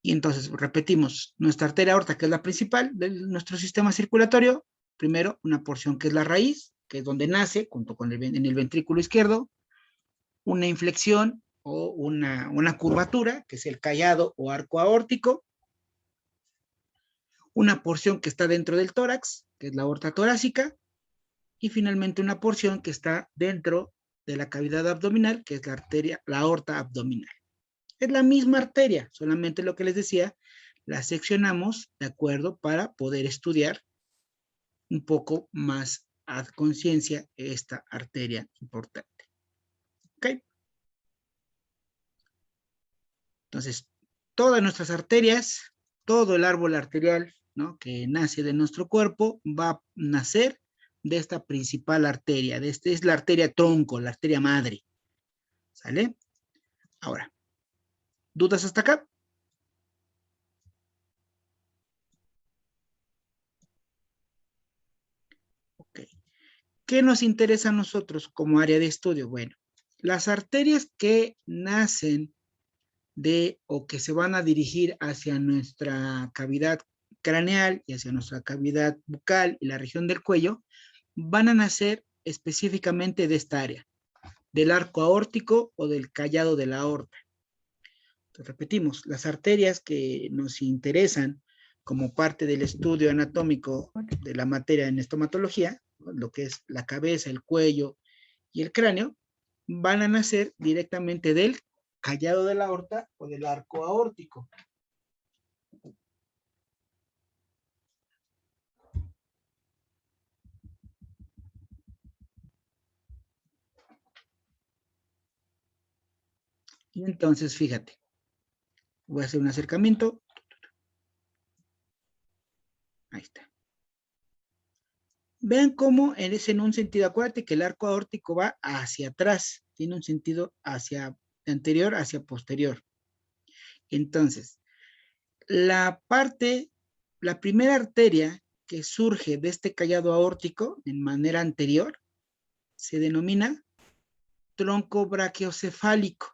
Y entonces repetimos, nuestra arteria aorta, que es la principal de nuestro sistema circulatorio, primero una porción que es la raíz, que es donde nace, junto con en el ventrículo izquierdo, una inflexión o una curvatura, que es el callado o arco aórtico, una porción que está dentro del tórax, que es la aorta torácica, y finalmente una porción que está dentro de la cavidad abdominal, que es la arteria, la aorta abdominal. Es la misma arteria, solamente lo que les decía, la seccionamos de acuerdo para poder estudiar un poco más a conciencia esta arteria importante. ¿Ok? Entonces, todas nuestras arterias, todo el árbol arterial, ¿no?, que nace de nuestro cuerpo, va a nacer de esta principal arteria, es la arteria tronco, la arteria madre. ¿Sale? Ahora, ¿dudas hasta acá? Ok. ¿Qué nos interesa a nosotros como área de estudio? Bueno, las arterias que nacen de o que se van a dirigir hacia nuestra cavidad craneal y hacia nuestra cavidad bucal y la región del cuello, van a nacer específicamente de esta área, del arco aórtico o del callado de la aorta. Entonces, repetimos, las arterias que nos interesan como parte del estudio anatómico de la materia en estomatología, lo que es la cabeza, el cuello y el cráneo, van a nacer directamente del callado de la aorta o del arco aórtico. Y entonces, fíjate, voy a hacer un acercamiento. Ahí está. Vean cómo es en un sentido, acuérdate que el arco aórtico va hacia atrás, tiene un sentido hacia anterior, hacia posterior. Entonces, la primera arteria que surge de este callado aórtico en manera anterior se denomina tronco brachiocefálico.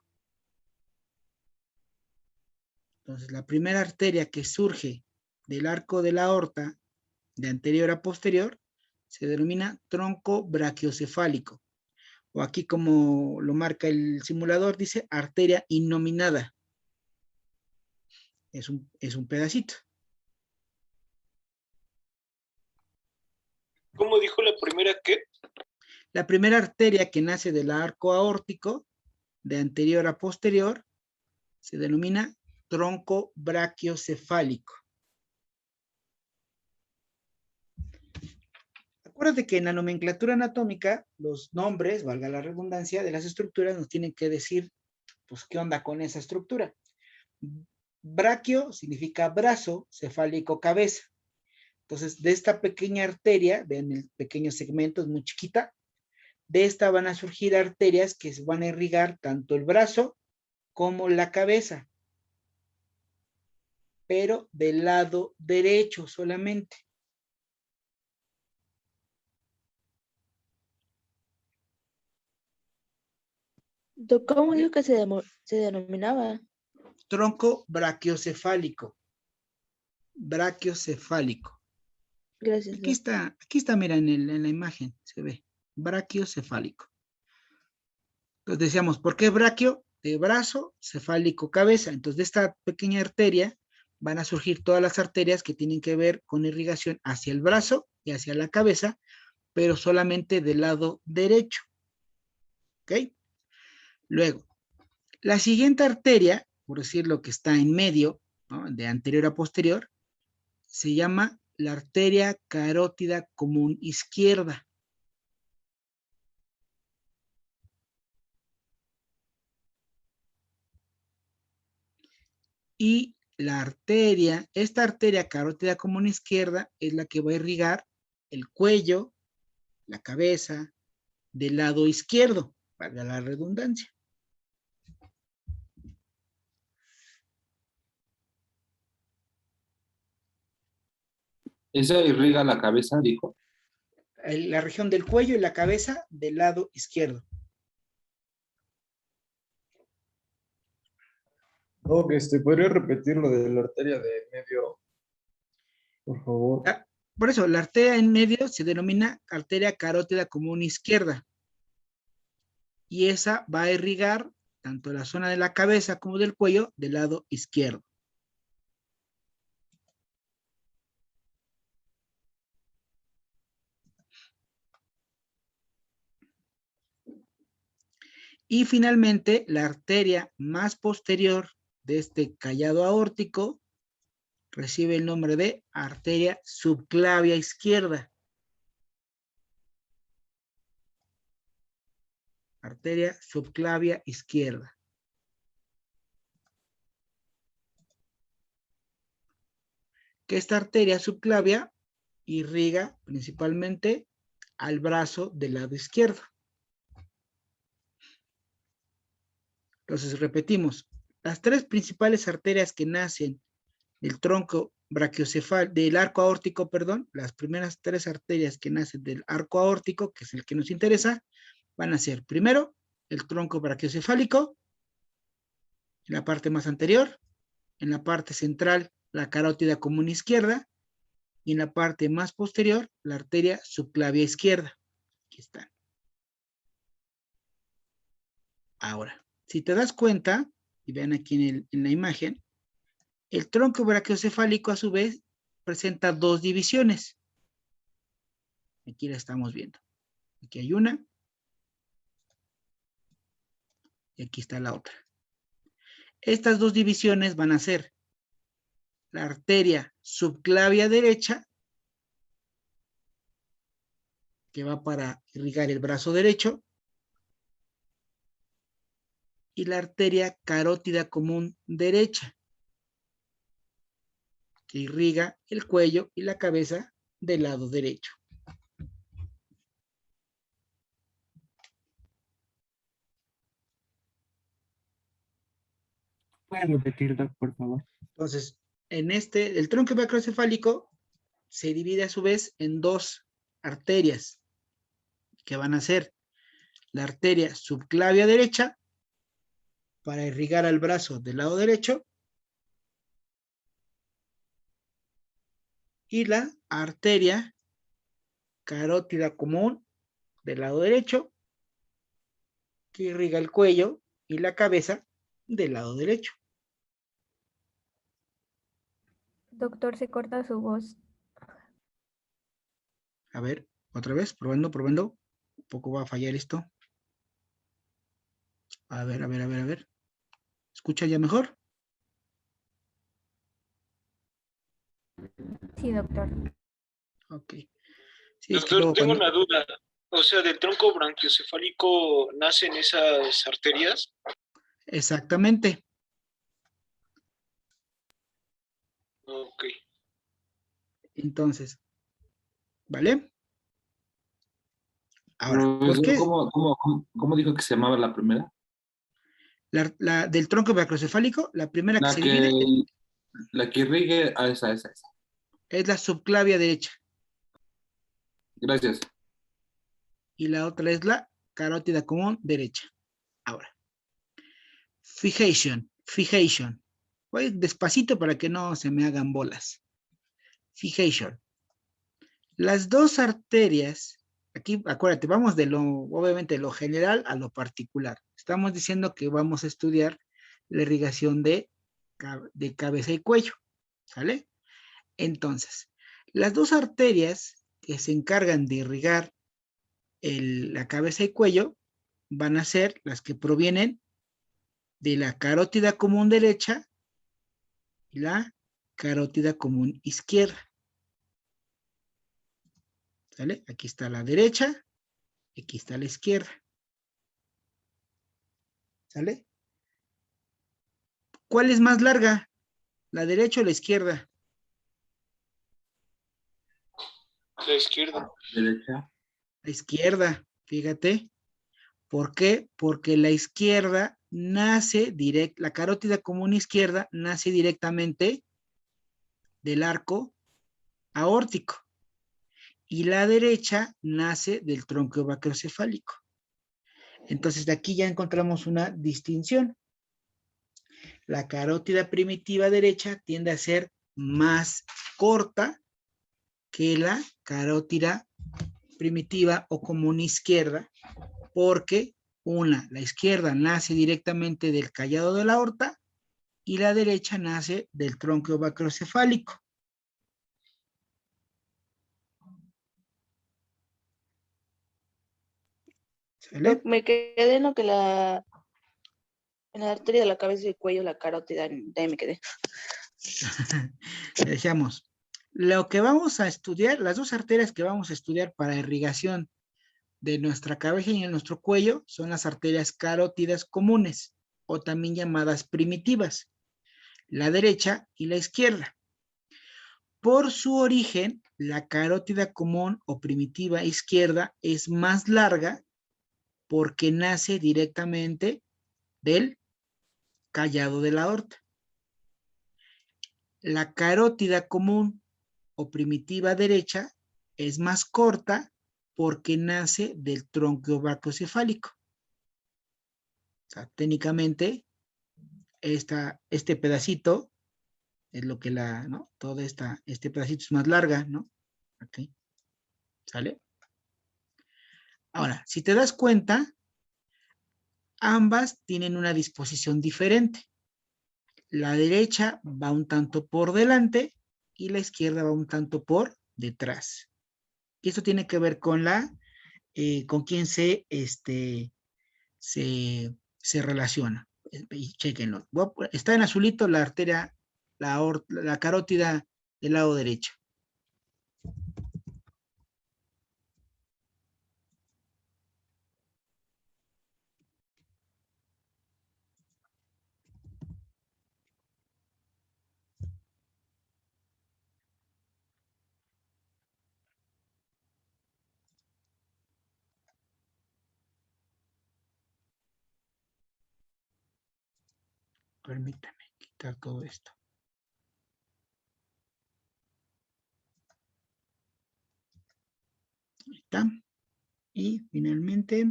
Entonces, la primera arteria que surge del arco de la aorta de anterior a posterior se denomina tronco brachiocefálico. O aquí, como lo marca el simulador, dice arteria innominada. Es un pedacito. ¿Cómo dijo la primera qué? La primera arteria que nace del arco aórtico, de anterior a posterior, se denomina tronco brachiocefálico. Acuérdate que en la nomenclatura anatómica, los nombres, valga la redundancia, de las estructuras nos tienen que decir, pues, ¿qué onda con esa estructura? Braquio significa brazo, cefálico, cabeza. Entonces, de esta pequeña arteria, vean el pequeño segmento, es muy chiquita, de esta van a surgir arterias que van a irrigar tanto el brazo como la cabeza, pero del lado derecho solamente. ¿Cómo dijo que se denominaba? Tronco brachiocefálico. Brachiocefálico. Gracias. Aquí está, mira, en la imagen, se ve. Brachiocefálico. Entonces decíamos, ¿por qué braquio? De brazo, cefálico, cabeza. Entonces, de esta pequeña arteria van a surgir todas las arterias que tienen que ver con irrigación hacia el brazo y hacia la cabeza pero solamente del lado derecho. ¿Ok? Luego, la siguiente arteria, por decir lo que está en medio, ¿no?, de anterior a posterior, se llama la arteria carótida común izquierda. Y esta arteria carótida común izquierda es la que va a irrigar el cuello, la cabeza, del lado izquierdo, para la redundancia. Esa irriga la cabeza, dijo. La región del cuello y la cabeza del lado izquierdo. Doc, ¿podría repetir lo de la arteria de medio, por favor? Por eso, la arteria en medio se denomina arteria carótida común izquierda. Y esa va a irrigar tanto la zona de la cabeza como del cuello del lado izquierdo. Y finalmente, la arteria más posterior de este callado aórtico recibe el nombre de arteria subclavia izquierda. Arteria subclavia izquierda. Que esta arteria subclavia irriga principalmente al brazo del lado izquierdo. Entonces, repetimos, las tres principales arterias que nacen del tronco brachiocefálico, del arco aórtico, perdón, las primeras tres arterias que nacen del arco aórtico, que es el que nos interesa, van a ser, primero, el tronco brachiocefálico, en la parte más anterior, en la parte central, la carótida común izquierda, y en la parte más posterior, la arteria subclavia izquierda. Aquí están. Ahora, si te das cuenta, y vean aquí en la imagen, el tronco brachiocefálico a su vez presenta dos divisiones. Aquí la estamos viendo. Aquí hay una. Y aquí está la otra. Estas dos divisiones van a ser la arteria subclavia derecha, que va para irrigar el brazo derecho, y la arteria carótida común derecha, que irriga el cuello y la cabeza del lado derecho. ¿Puede repetir, Doc, por favor? Entonces, el tronco brachiocefálico se divide a su vez en dos arterias, que van a ser la arteria subclavia derecha, para irrigar al brazo del lado derecho, y la arteria carótida común del lado derecho, que irriga el cuello y la cabeza del lado derecho. Doctor, se corta su voz. A ver, otra vez, probando. Un poco va a fallar esto. A ver. ¿Escucha ya mejor? Sí, doctor. Ok. Sí, es que Doctor, luego tengo cuando... una duda. O sea, ¿del tronco branquiocefálico nacen esas arterias? Exactamente. Ok. Entonces, ¿vale? Ahora, ¿por Profesor, qué? ¿cómo dijo que se llamaba la primera? La del tronco brachiocefálico, la primera que La se que, divide la que irrigue a esa. es la subclavia derecha. Gracias. Y la otra es la carótida común derecha. Ahora, fijation. Voy despacito para que no se me hagan bolas. Fijation. Las dos arterias, aquí acuérdate, vamos obviamente de lo general a lo particular. Estamos diciendo que vamos a estudiar la irrigación de cabeza y cuello, ¿sale? Entonces, las dos arterias que se encargan de irrigar la cabeza y cuello van a ser las que provienen de la carótida común derecha y la carótida común izquierda. ¿Sale? Aquí está la derecha, aquí está la izquierda. ¿Sale? ¿Cuál es más larga? ¿La derecha o la izquierda? La izquierda. Derecha. La izquierda, fíjate. ¿Por qué? Porque la izquierda nace la carótida común izquierda nace directamente del arco aórtico y la derecha nace del tronco bacrocefálico. Entonces de aquí ya encontramos una distinción. La carótida primitiva derecha tiende a ser más corta que la carótida primitiva o común izquierda, porque la izquierda nace directamente del callado de la aorta y la derecha nace del tronco bacrocefálico. ¿Sale? Me quedé en lo que en la arteria de la cabeza y cuello, la carótida, de ahí me quedé. Decíamos, lo que vamos a estudiar, las dos arterias que vamos a estudiar para irrigación de nuestra cabeza y de nuestro cuello son las arterias carótidas comunes o también llamadas primitivas, la derecha y la izquierda. Por su origen, la carótida común o primitiva izquierda es más larga porque nace directamente del callado de la aorta. La carótida común o primitiva derecha es más corta porque nace del tronco bacrocefálico. O sea, técnicamente, este pedacito es lo que ¿no? Toda este pedacito es más larga, ¿no? Ok. ¿Sale? Ahora, si te das cuenta, ambas tienen una disposición diferente. La derecha va un tanto por delante y la izquierda va un tanto por detrás. Y esto tiene que ver con con quién se relaciona. Y chéquenlo. Está en azulito la arteria, la carótida del lado derecho. Permítame quitar todo esto. Ahí está. Y finalmente,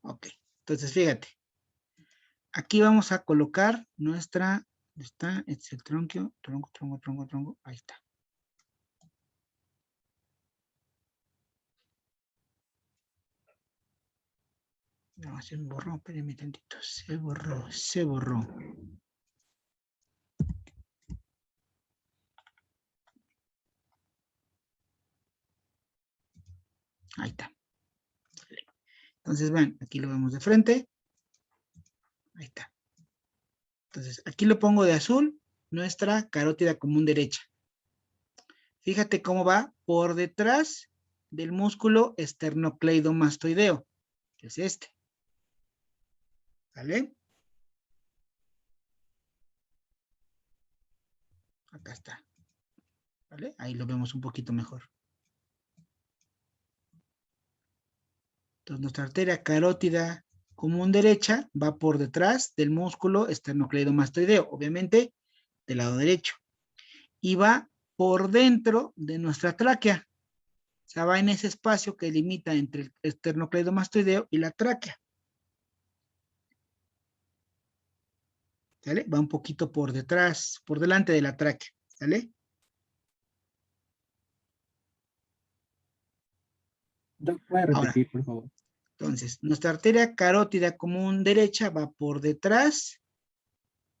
ok, entonces fíjate, aquí vamos a colocar nuestra, este es el tronco, ahí está. No, se borró, espérenme tantito, se borró. Ahí está. Entonces, ven, aquí lo vemos de frente. Ahí está. Entonces, aquí lo pongo de azul, nuestra carótida común derecha. Fíjate cómo va por detrás del músculo esternocleidomastoideo, que es este. ¿Vale? Acá está. ¿Vale? Ahí lo vemos un poquito mejor. Entonces, nuestra arteria carótida común derecha va por detrás del músculo esternocleidomastoideo, obviamente del lado derecho. Y va por dentro de nuestra tráquea. O sea, va en ese espacio que limita entre el esternocleidomastoideo y la tráquea. ¿Sale? Va un poquito por detrás, por delante de la tráquea. ¿Sale? ¿Puede Ahora, repetir, por favor? entonces, nuestra arteria carótida común derecha va por detrás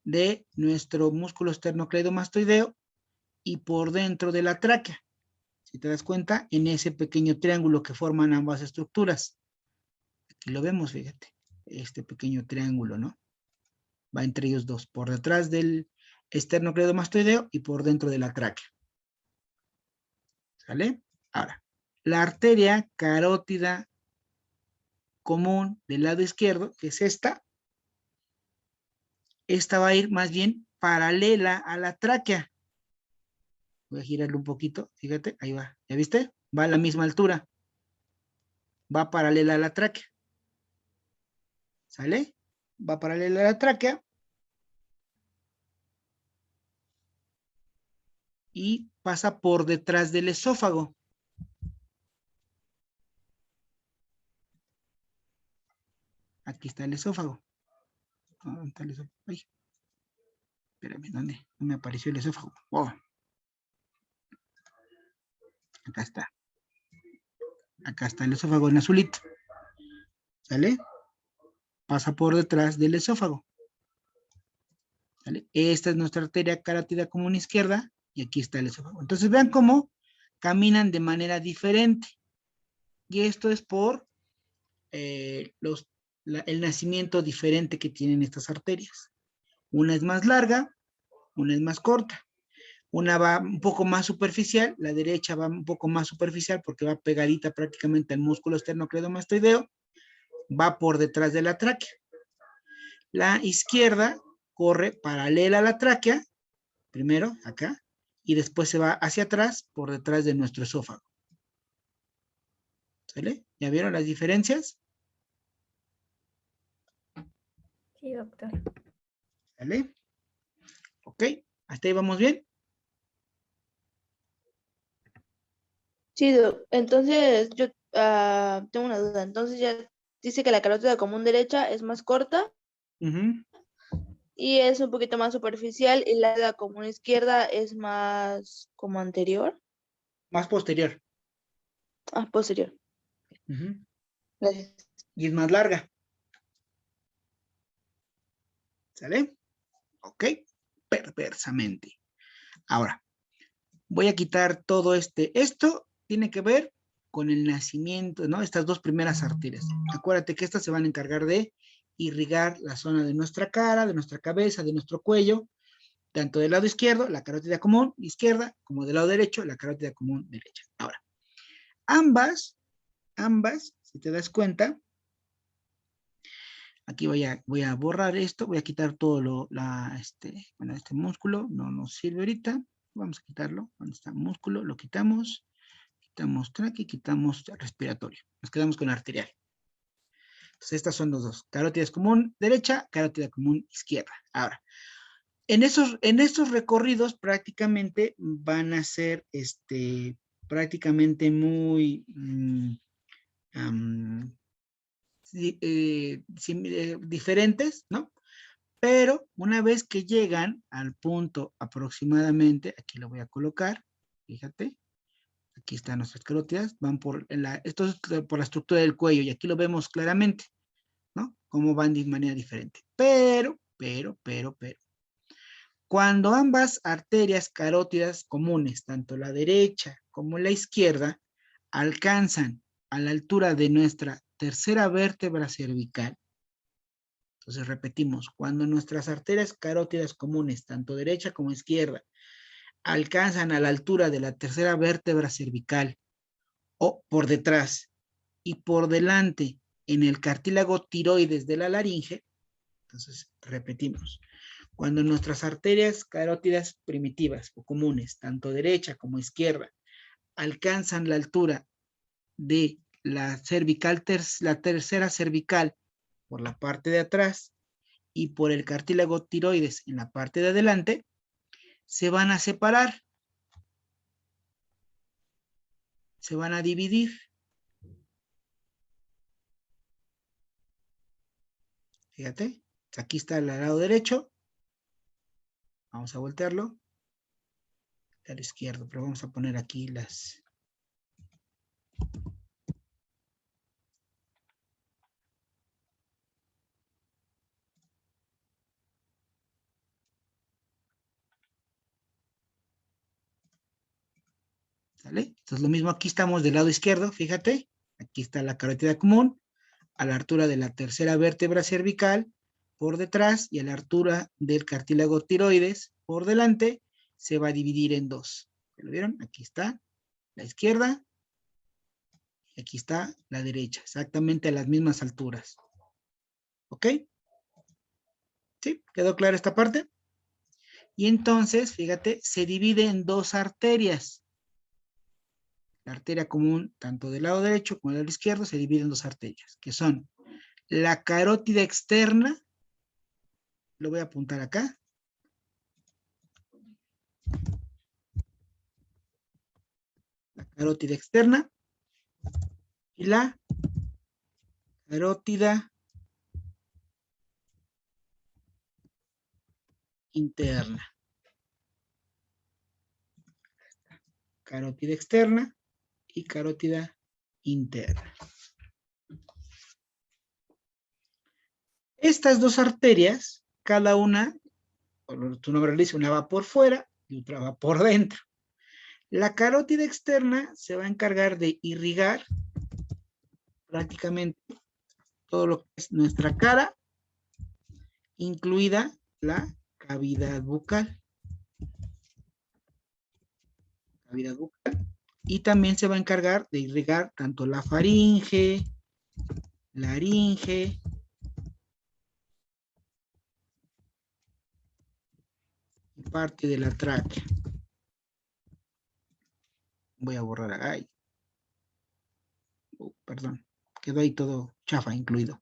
de nuestro músculo esternocleidomastoideo y por dentro de la tráquea. si te das cuenta, en ese pequeño triángulo que forman ambas estructuras. Aquí lo vemos, fíjate, este pequeño triángulo, ¿no? Va entre ellos dos, por detrás del esternocleidomastoideo y por dentro de la tráquea. ¿Sale? Ahora, la arteria carótida común del lado izquierdo, que es esta va a ir más bien paralela a la tráquea. Voy a girarlo un poquito, fíjate, ahí va, ¿ya viste? Va a la misma altura, va paralela a la tráquea. ¿Sale? Va paralela a la tráquea. Y pasa por detrás del esófago. Aquí está el esófago. ¿Dónde está el esófago? Ay. Espérame, ¿dónde? No me apareció el esófago. Oh. Acá está. Acá está el esófago en azulito. ¿Sale? Pasa por detrás del esófago. ¿Sale? Esta es nuestra arteria carótida común izquierda y aquí está el esófago. Entonces vean cómo caminan de manera diferente. Y esto es por el nacimiento diferente que tienen estas arterias. Una es más larga, una es más corta. Una va un poco más superficial, la derecha va un poco más superficial porque va pegadita prácticamente al músculo esternocleidomastoideo, va por detrás de la tráquea. La izquierda corre paralela a la tráquea, primero acá, y después se va hacia atrás por detrás de nuestro esófago. ¿Sale? ¿Ya vieron las diferencias? Sí, doctor. ¿Sale? Ok, ¿hasta ahí vamos bien? Sí, entonces yo tengo una duda. Entonces ya dice que la carótida común derecha es más corta Ujú. y es un poquito más superficial y la carótida común izquierda es más como anterior, Más posterior. posterior. Ujú. Gracias. Y es más larga. ¿Sale? Ok, perversamente. Ahora, voy a quitar todo esto tiene que ver con el nacimiento, ¿no? Estas dos primeras arterias. Acuérdate que estas se van a encargar de irrigar la zona de nuestra cara, de nuestra cabeza, de nuestro cuello, tanto del lado izquierdo, la carótida común izquierda, como del lado derecho, la carótida común derecha. Ahora, ambas, si te das cuenta, aquí voy a borrar esto, voy a quitar todo este músculo, no nos sirve ahorita, vamos a quitarlo, ¿dónde está? Músculo, lo quitamos tráquea y quitamos respiratorio, nos quedamos con arterial. Entonces estas son los dos, carótida común derecha, carótida común izquierda. Ahora, en estos recorridos prácticamente van a ser prácticamente muy diferentes, ¿no? Pero una vez que llegan al punto aproximadamente, aquí lo voy a colocar, fíjate, aquí están nuestras carótidas, van esto es por la estructura del cuello y aquí lo vemos claramente, ¿no? Cómo van de manera diferente. Pero, cuando ambas arterias carótidas comunes, tanto la derecha como la izquierda, alcanzan a la altura de nuestra tercera vértebra cervical, entonces repetimos, cuando nuestras arterias carótidas comunes, tanto derecha como izquierda, alcanzan a la altura de la tercera vértebra cervical o por detrás y por delante en el cartílago tiroides de la laringe, entonces repetimos, cuando nuestras arterias carótidas primitivas o comunes, tanto derecha como izquierda, alcanzan la altura de la cervical, la tercera cervical por la parte de atrás y por el cartílago tiroides en la parte de adelante, se van a separar, se van a dividir. Fíjate, aquí está el lado derecho, vamos a voltearlo, al izquierdo, pero vamos a poner aquí las... ¿Sale? Entonces, lo mismo aquí estamos del lado izquierdo, fíjate. Aquí está la carótida común, a la altura de la tercera vértebra cervical, por detrás, y a la altura del cartílago tiroides, por delante, se va a dividir en dos. ¿Lo vieron? Aquí está la izquierda, y aquí está la derecha, exactamente a las mismas alturas. ¿Ok? ¿Sí? ¿Quedó clara esta parte? Y entonces, fíjate, se divide en dos arterias. La arteria común, tanto del lado derecho como del lado izquierdo, se divide en dos arterias, que son la carótida externa, lo voy a apuntar acá, la carótida externa, y la carótida interna. Carótida externa y carótida interna. Estas dos arterias, cada una, por su nombre le dice, una va por fuera y otra va por dentro. La carótida externa se va a encargar de irrigar prácticamente todo lo que es nuestra cara, incluida la cavidad bucal. Y también se va a encargar de irrigar tanto la faringe, laringe, y parte de la tráquea. Voy a borrar, ay, perdón, quedó ahí todo chafa incluido.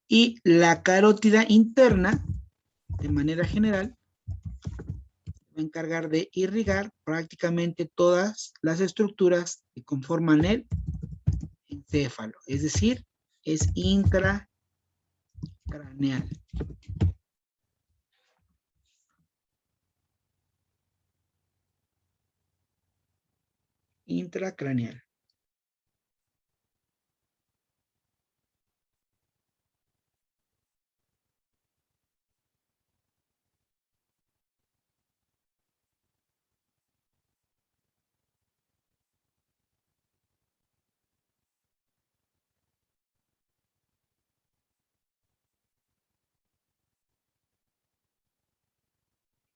Y la carótida interna, de manera general, va a encargar de irrigar prácticamente todas las estructuras que conforman el encéfalo, es decir, es intracraneal. Intracraneal.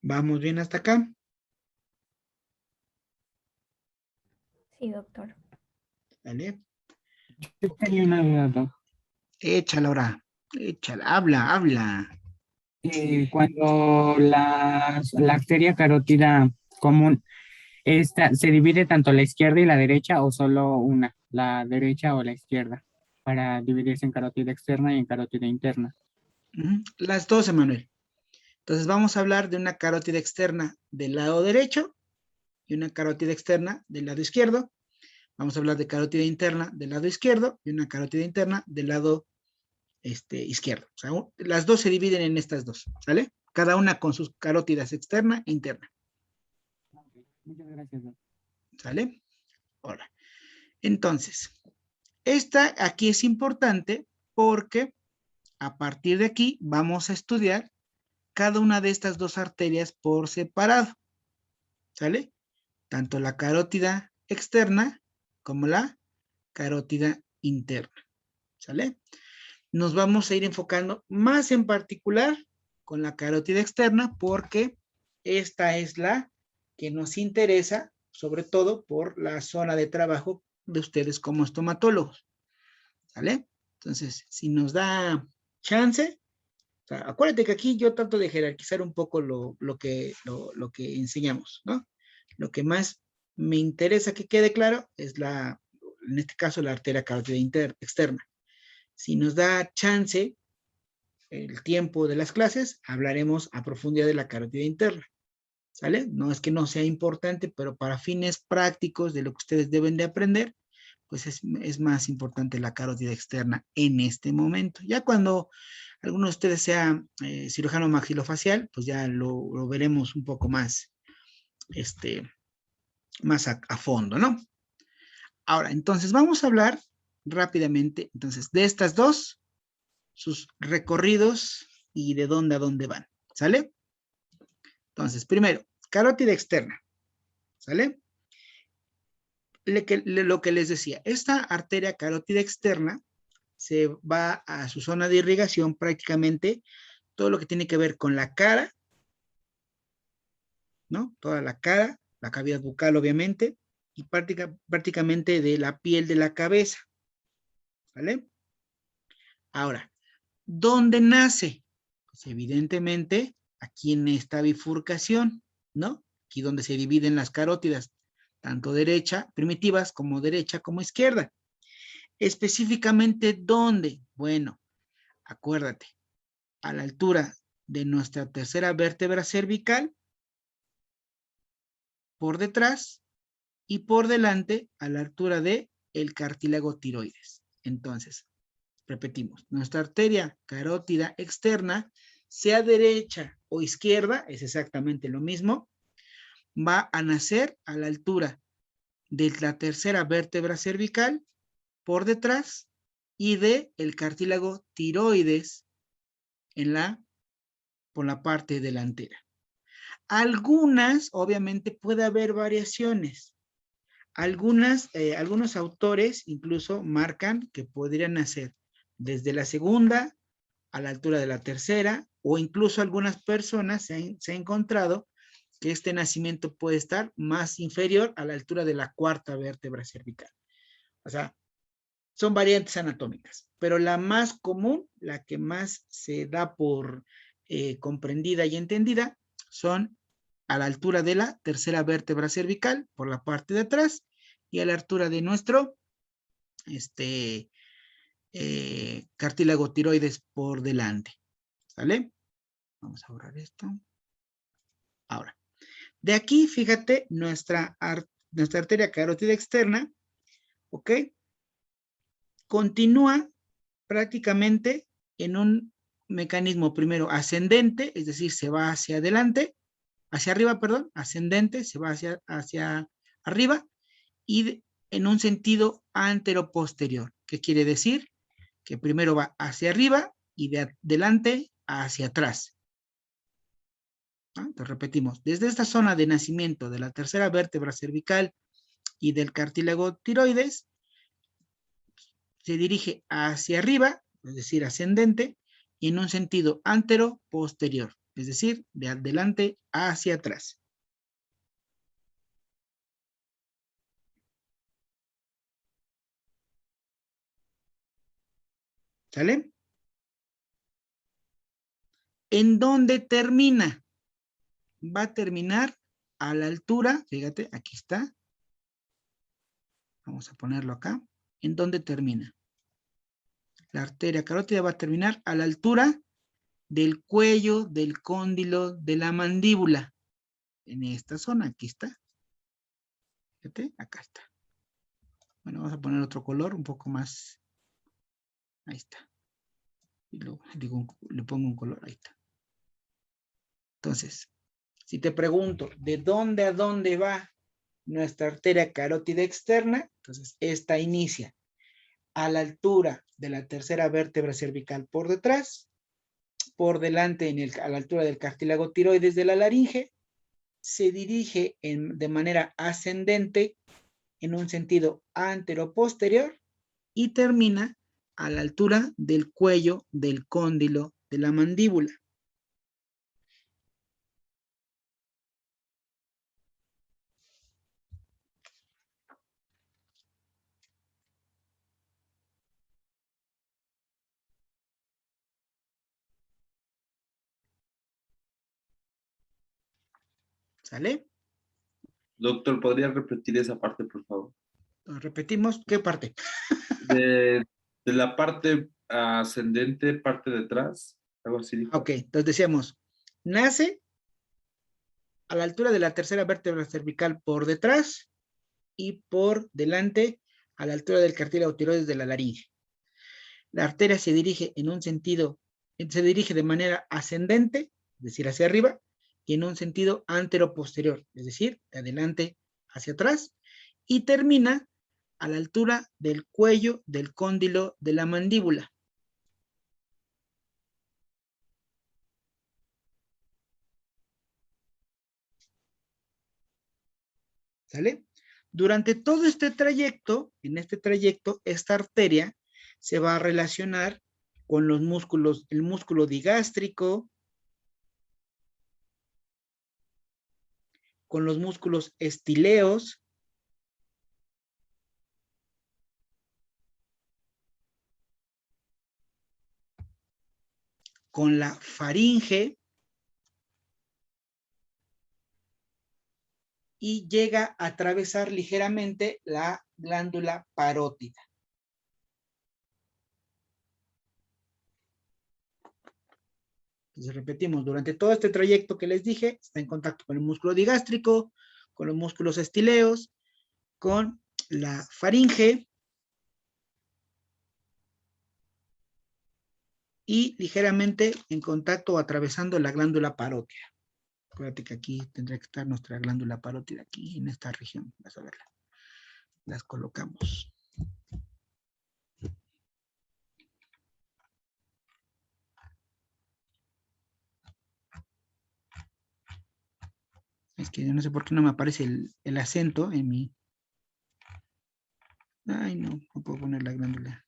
¿Vamos bien hasta acá? Sí, doctor. ¿Vale? Yo tenía una duda, doc. Échala ahora. Échala. Habla, habla. Cuando la arteria carótida común se divide tanto la izquierda y la derecha o solo una, la derecha o la izquierda, para dividirse en carótida externa y en carótida interna. Las dos, Emanuel. Entonces vamos a hablar de una carótida externa del lado derecho y una carótida externa del lado izquierdo. Vamos a hablar de carótida interna del lado izquierdo y una carótida interna del lado izquierdo. O sea, las dos se dividen en estas dos, ¿sale? Cada una con sus carótidas externa e interna. Muchas gracias, doc. ¿Sale? Ahora, entonces, esta aquí es importante porque a partir de aquí vamos a estudiar cada una de estas dos arterias por separado, ¿sale? Tanto la carótida externa como la carótida interna, ¿sale? Nos vamos a ir enfocando más en particular con la carótida externa porque esta es la que nos interesa, sobre todo por la zona de trabajo de ustedes como estomatólogos, ¿sale? Entonces, si nos da chance, o sea, acuérdate que aquí yo trato de jerarquizar un poco lo que enseñamos, ¿no? Lo que más me interesa que quede claro es en este caso, la arteria carótida externa. Si nos da chance el tiempo de las clases, hablaremos a profundidad de la carótida interna, ¿sale? No es que no sea importante, pero para fines prácticos de lo que ustedes deben de aprender, pues es más importante la carótida externa en este momento. Ya cuando alguno de ustedes sea cirujano maxilofacial, pues ya lo veremos un poco más, más a fondo, ¿no? Ahora, entonces vamos a hablar rápidamente, entonces, de estas dos, sus recorridos y de dónde a dónde van, ¿sale? Entonces, primero, carótida externa, ¿sale? lo que les decía, esta arteria carótida externa se va a su zona de irrigación prácticamente todo lo que tiene que ver con la cara, ¿no? Toda la cara, la cavidad bucal obviamente, y prácticamente de la piel de la cabeza, ¿vale? Ahora, ¿dónde nace? Pues evidentemente aquí en esta bifurcación, ¿no? Aquí donde se dividen las carótidas, tanto derecha, primitivas, como derecha, como izquierda. Específicamente, ¿dónde? Bueno, acuérdate, a la altura de nuestra tercera vértebra cervical, por detrás y por delante a la altura de el cartílago tiroides. Entonces, repetimos, nuestra arteria carótida externa, sea derecha o izquierda, es exactamente lo mismo, va a nacer a la altura de la tercera vértebra cervical por detrás y de el cartílago tiroides por la parte delantera. Algunas, obviamente, puede haber variaciones. Algunos autores incluso marcan que podrían nacer desde la segunda a la altura de la tercera, o incluso algunas personas se ha encontrado que este nacimiento puede estar más inferior a la altura de la cuarta vértebra cervical. O sea, son variantes anatómicas, pero la más común, la que más se da por comprendida y entendida, son a la altura de la tercera vértebra cervical, por la parte de atrás, y a la altura de nuestro cartílago tiroides por delante. ¿Sale? Vamos a borrar esto. Ahora, de aquí, fíjate, nuestra arteria carótida externa, ¿ok? Continúa prácticamente en un mecanismo primero ascendente, es decir, se va hacia adelante, hacia arriba, perdón, ascendente, se va hacia arriba, y en un sentido antero-posterior. ¿Qué quiere decir? Que primero va hacia arriba y de adelante hacia atrás. ¿No? Entonces repetimos, desde esta zona de nacimiento de la tercera vértebra cervical y del cartílago tiroides, se dirige hacia arriba, es decir, ascendente, y en un sentido antero-posterior, es decir, de adelante hacia atrás. ¿Sale? ¿En dónde termina? Va a terminar a la altura, fíjate, aquí está. Vamos a ponerlo acá. ¿En dónde termina? La arteria carótida va a terminar a la altura del cuello, del cóndilo, de la mandíbula. En esta zona, aquí está. Fíjate, acá está. Bueno, vamos a poner otro color, un poco más. Ahí está. Y luego le pongo un color, ahí está. Entonces, si te pregunto, ¿de dónde a dónde va nuestra arteria carótida externa? Entonces, esta inicia a la altura de la tercera vértebra cervical por detrás, por delante a la altura del cartílago tiroides de la laringe, se dirige de manera ascendente en un sentido antero-posterior y termina a la altura del cuello, del cóndilo, de la mandíbula. ¿Sale? Doctor, ¿podría repetir esa parte, por favor? Repetimos, ¿qué parte? De la parte ascendente, parte de atrás, algo así dijo. Ok, entonces decíamos, nace a la altura de la tercera vértebra cervical por detrás y por delante a la altura del cartílago tiroides de la laringe. La arteria se dirige en un sentido, se dirige de manera ascendente, es decir, hacia arriba, y en un sentido antero-posterior, es decir, de adelante hacia atrás, y termina a la altura del cuello, del cóndilo, de la mandíbula. ¿Sale? Durante todo este trayecto, en este trayecto, esta arteria se va a relacionar con los músculos, el músculo digástrico, con los músculos estileos, con la faringe y llega a atravesar ligeramente la glándula parótida. Entonces repetimos, durante todo este trayecto que les dije, está en contacto con el músculo digástrico, con los músculos estileos, con la faringe y ligeramente en contacto o atravesando la glándula parótida. Acuérdate que aquí tendría que estar nuestra glándula parótida, aquí en esta región. Vas a verla. Las colocamos. Es que yo no sé por qué no me aparece el acento en mi... Ay, no puedo poner la glándula.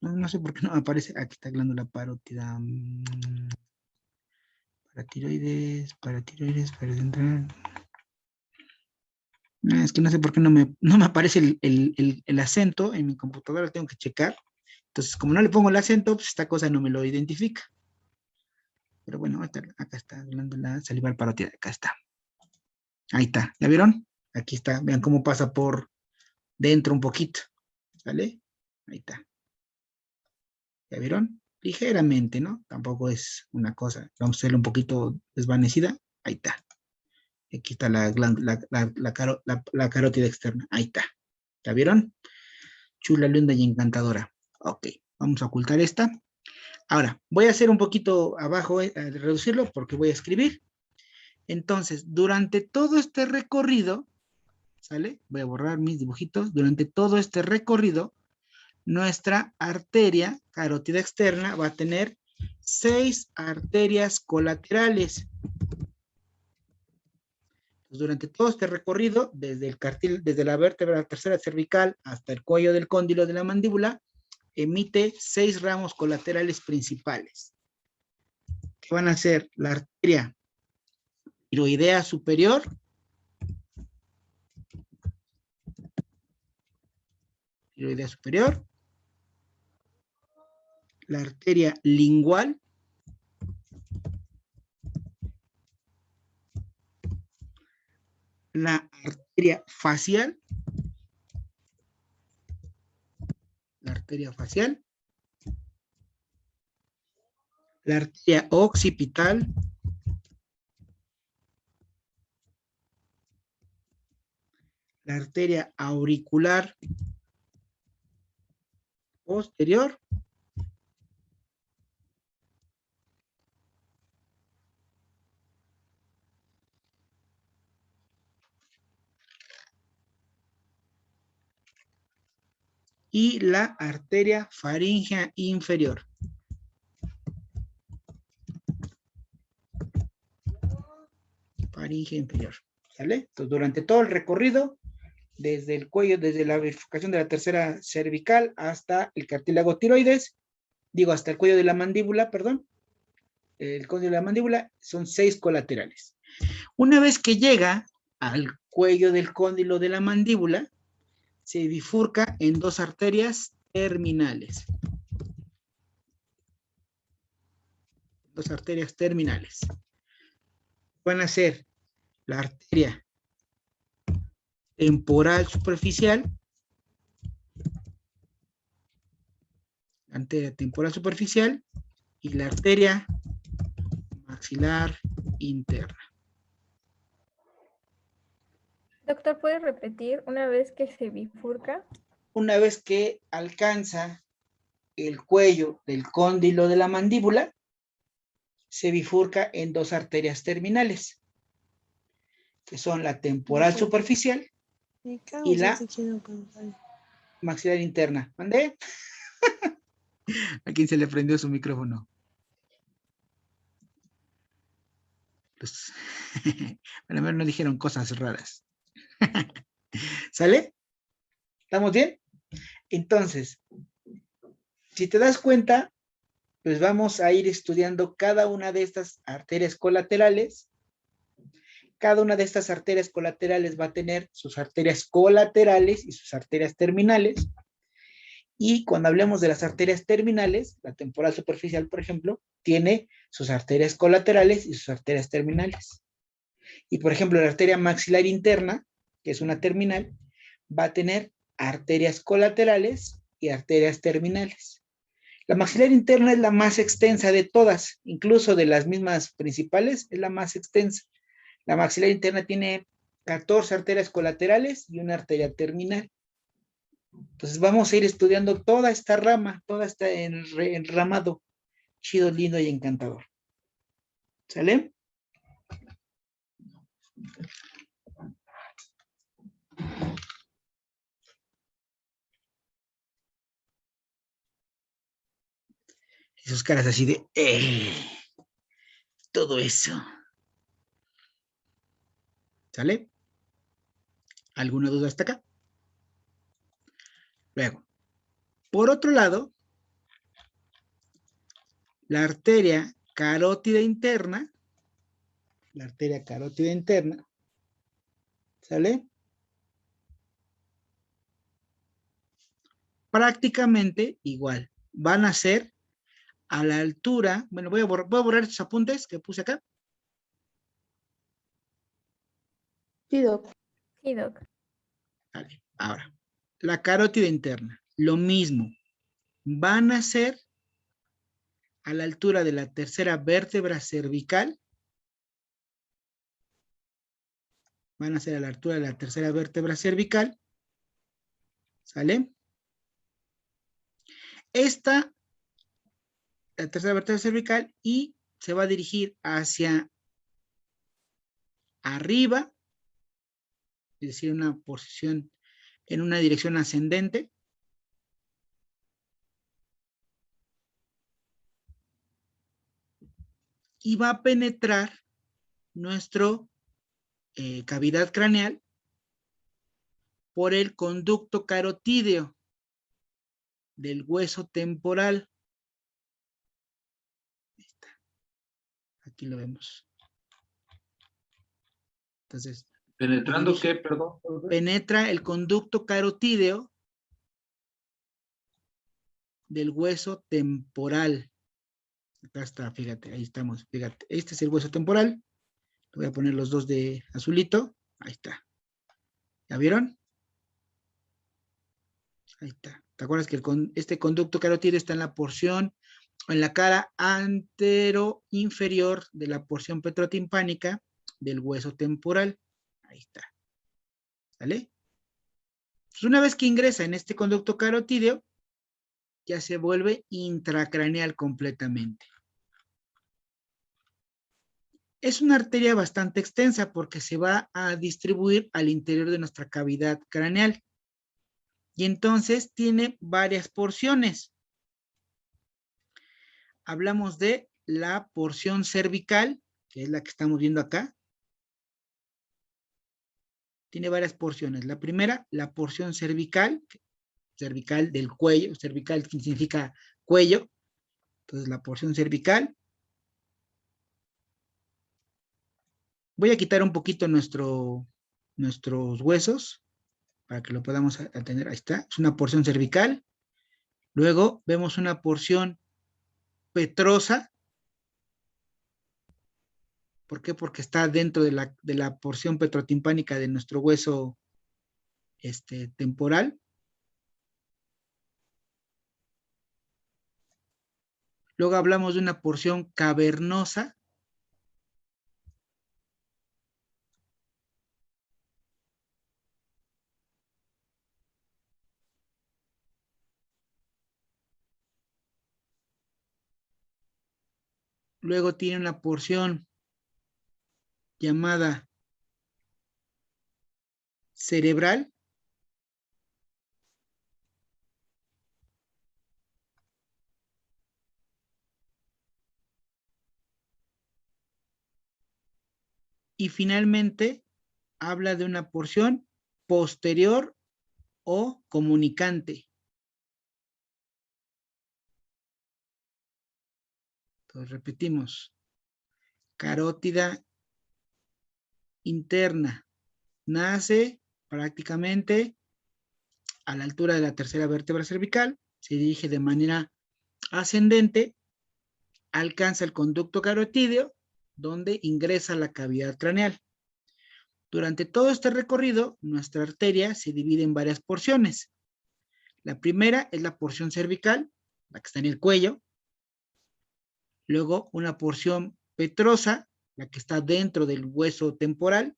No sé por qué no me aparece. Aquí está glándula parótida. Paratiroides, paracentral. Es que no sé por qué no me aparece el acento en mi computadora, tengo que checar. Entonces, como no le pongo el acento, pues esta cosa no me lo identifica. Pero bueno, acá está, glándula salival parótida, acá está. Ahí está, ¿ya vieron? Aquí está, vean cómo pasa por dentro un poquito, ¿vale? Ahí está. ¿Ya vieron? Ligeramente, ¿no? Tampoco es una cosa, vamos a hacerlo un poquito desvanecida. Ahí está. Aquí está la carótida externa. Ahí está. ¿Ya vieron? Chula, linda y encantadora. Ok, vamos a ocultar esta. Ahora, voy a hacer un poquito abajo, reducirlo porque voy a escribir. Entonces, durante todo este recorrido, ¿sale? Voy a borrar mis dibujitos. Durante todo este recorrido, nuestra arteria carótida externa va a tener 6 arterias colaterales. Durante todo este recorrido, desde la vértebra tercera cervical hasta el cuello del cóndilo de la mandíbula, emite 6 ramos colaterales principales, que van a ser la arteria tiroidea superior, la arteria lingual, la arteria facial, la arteria occipital, la arteria auricular posterior y la arteria faríngea inferior. Faríngea inferior, ¿sale? Entonces, durante todo el recorrido, desde el cuello, desde la bifurcación de la tercera cervical hasta el cartílago tiroides, hasta el cuello de la mandíbula, perdón, el cóndilo de la mandíbula, son 6 colaterales. Una vez que llega al cuello del cóndilo de la mandíbula, se bifurca en 2 arterias terminales. 2 arterias terminales. Van a ser la arteria temporal superficial, y la arteria maxilar interna. Doctor, ¿puede repetir una vez que se bifurca? Una vez que alcanza el cuello del cóndilo de la mandíbula, se bifurca en 2 arterias terminales, que son la temporal superficial y la maxilar interna. ¿Mandé? ¿A quién se le prendió su micrófono? Pues, bueno, no dijeron cosas raras. ¿Sale? ¿Estamos bien? Entonces, si te das cuenta, pues vamos a ir estudiando cada una de estas arterias colaterales. Cada una de estas arterias colaterales va a tener sus arterias colaterales y sus arterias terminales. Y cuando hablemos de las arterias terminales, la temporal superficial, por ejemplo, tiene sus arterias colaterales y sus arterias terminales. Y, por ejemplo, la arteria maxilar interna, que es una terminal, va a tener arterias colaterales y arterias terminales. La maxilar interna es la más extensa de todas, incluso de las mismas principales, es la más extensa. La maxilar interna tiene 14 arterias colaterales y una arteria terminal. Entonces vamos a ir estudiando toda esta rama, toda esta enramado, chido, lindo y encantador. ¿Sale? Y sus caras así de, todo eso. ¿Sale? ¿Alguna duda hasta acá? Luego, por otro lado, la arteria carótida interna, ¿sale? Prácticamente igual. Van a ser a la altura, bueno, voy a borrar estos apuntes que puse acá. Sí, doc. Sí, doc. Vale, ahora, la carótida interna, lo mismo. Van a ser a la altura de la tercera vértebra cervical. Van a ser a la altura de la tercera vértebra cervical. ¿Sale? La tercera vértebra cervical, y se va a dirigir hacia arriba, es decir, en una dirección ascendente. Y va a penetrar nuestro cavidad craneal por el conducto carotídeo del hueso temporal. Ahí está. Aquí lo vemos. Entonces, ¿Penetrando qué, perdón? penetra el conducto carotídeo del hueso temporal. Acá está, fíjate, ahí estamos, fíjate. Este es el hueso temporal. Voy a poner los dos de azulito. Ahí está. ¿Ya vieron? Ahí está. ¿Te acuerdas que este conducto carotídeo está en la porción, en la cara antero-inferior de la porción petrotimpánica del hueso temporal? Ahí está. ¿Sale? Entonces, una vez que ingresa en este conducto carotídeo, ya se vuelve intracraneal completamente. Es una arteria bastante extensa porque se va a distribuir al interior de nuestra cavidad craneal. Y entonces tiene varias porciones. Hablamos de la porción cervical, que es la que estamos viendo acá. Tiene varias porciones. La primera, la porción cervical del cuello, cervical significa cuello. Entonces, la porción cervical. Voy a quitar un poquito nuestros huesos para que lo podamos atender. Ahí está. Es una porción cervical. Luego vemos una porción petrosa. ¿Por qué? Porque está dentro de la porción petrotimpánica de nuestro hueso temporal. Luego hablamos de una porción cavernosa. Luego tiene una porción llamada cerebral. Y finalmente habla de una porción posterior o comunicante. Entonces repetimos, carótida interna, nace prácticamente a la altura de la tercera vértebra cervical, se dirige de manera ascendente, alcanza el conducto carotídeo, donde ingresa a la cavidad craneal. Durante todo este recorrido, nuestra arteria se divide en varias porciones. La primera es la porción cervical, la que está en el cuello. Luego una porción petrosa, la que está dentro del hueso temporal.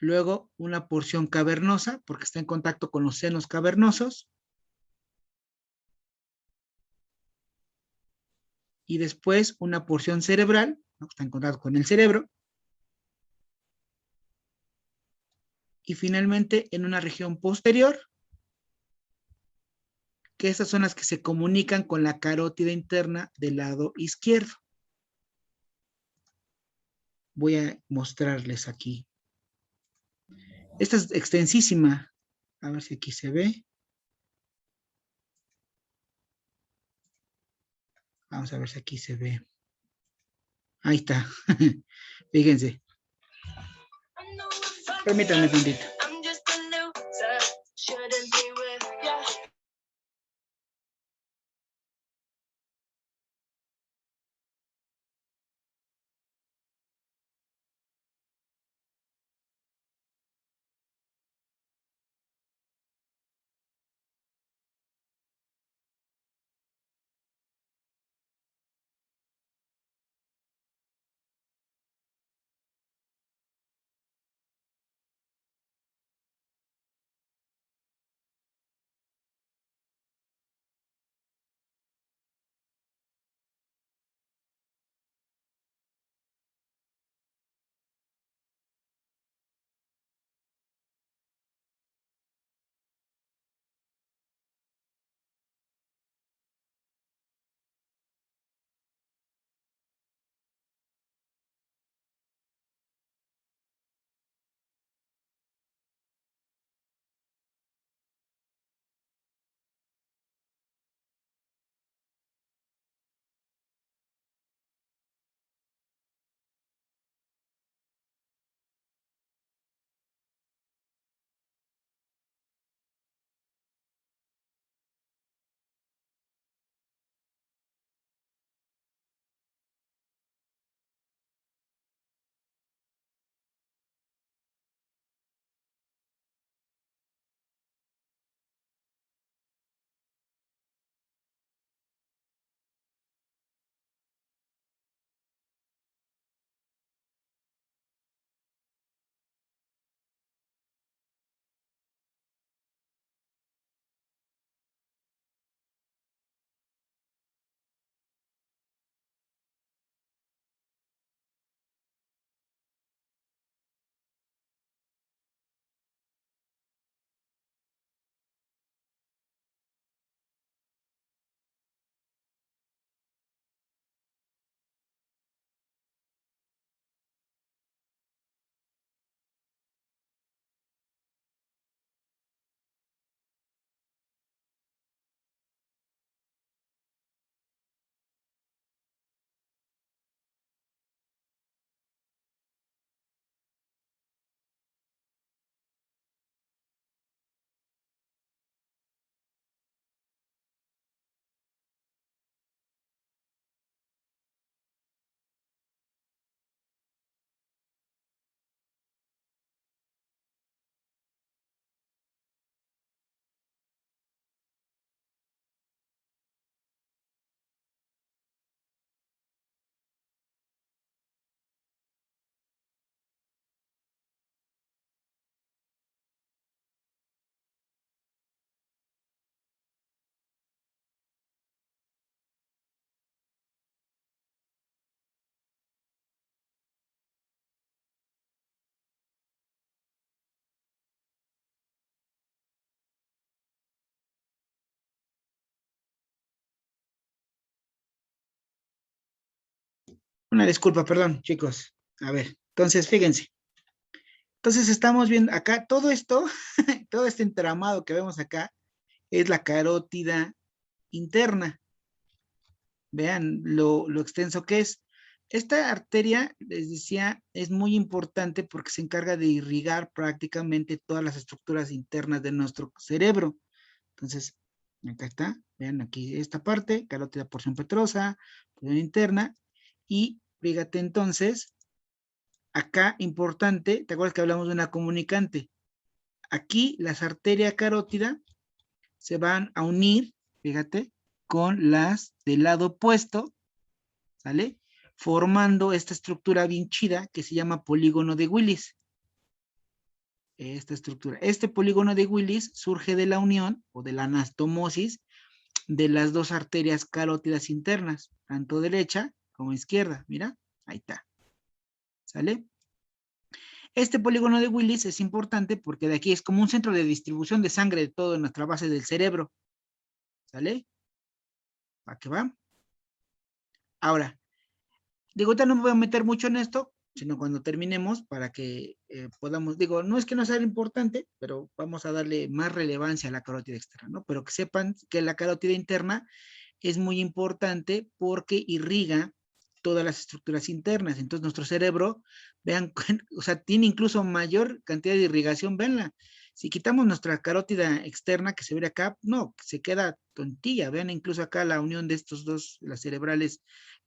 Luego una porción cavernosa, porque está en contacto con los senos cavernosos. Y después una porción cerebral, ¿no?, que está en contacto con el cerebro. Y finalmente en una región posterior, que estas son las que se comunican con la carótida interna del lado izquierdo. Voy a mostrarles aquí. Esta es extensísima. A ver si aquí se ve. Vamos a ver si aquí se ve. Ahí está. Fíjense. Permítanme un tantito. Una disculpa, perdón, chicos. A ver, entonces, fíjense. Entonces, estamos viendo acá todo esto, todo este entramado que vemos acá, es la carótida interna. Vean lo extenso que es. Esta arteria, les decía, es muy importante porque se encarga de irrigar prácticamente todas las estructuras internas de nuestro cerebro. Entonces, acá está, vean aquí esta parte, carótida porción petrosa, porción interna, y fíjate entonces, acá importante, ¿te acuerdas que hablamos de una comunicante? Aquí las arterias carótidas se van a unir, fíjate, con las del lado opuesto, ¿sale? Formando esta estructura bien chida que se llama polígono de Willis. Esta estructura. Este polígono de Willis surge de la unión o de la anastomosis de las dos arterias carótidas internas, tanto derecha como izquierda. Mira, ahí está. ¿Sale? Este polígono de Willis es importante porque de aquí es como un centro de distribución de sangre de toda nuestra base del cerebro. ¿Sale? ¿Para qué va? Ahora, digo, ahorita no me voy a meter mucho en esto, sino cuando terminemos para que podamos, digo, no es que no sea importante, pero vamos a darle más relevancia a la carótida externa, ¿no? Pero que sepan que la carótida interna es muy importante porque irriga todas las estructuras internas. Entonces, nuestro cerebro, vean, o sea, tiene incluso mayor cantidad de irrigación, véanla. Si quitamos nuestra carótida externa, que se ve acá, no, se queda tontilla. Vean incluso acá la unión de estos dos, las cerebrales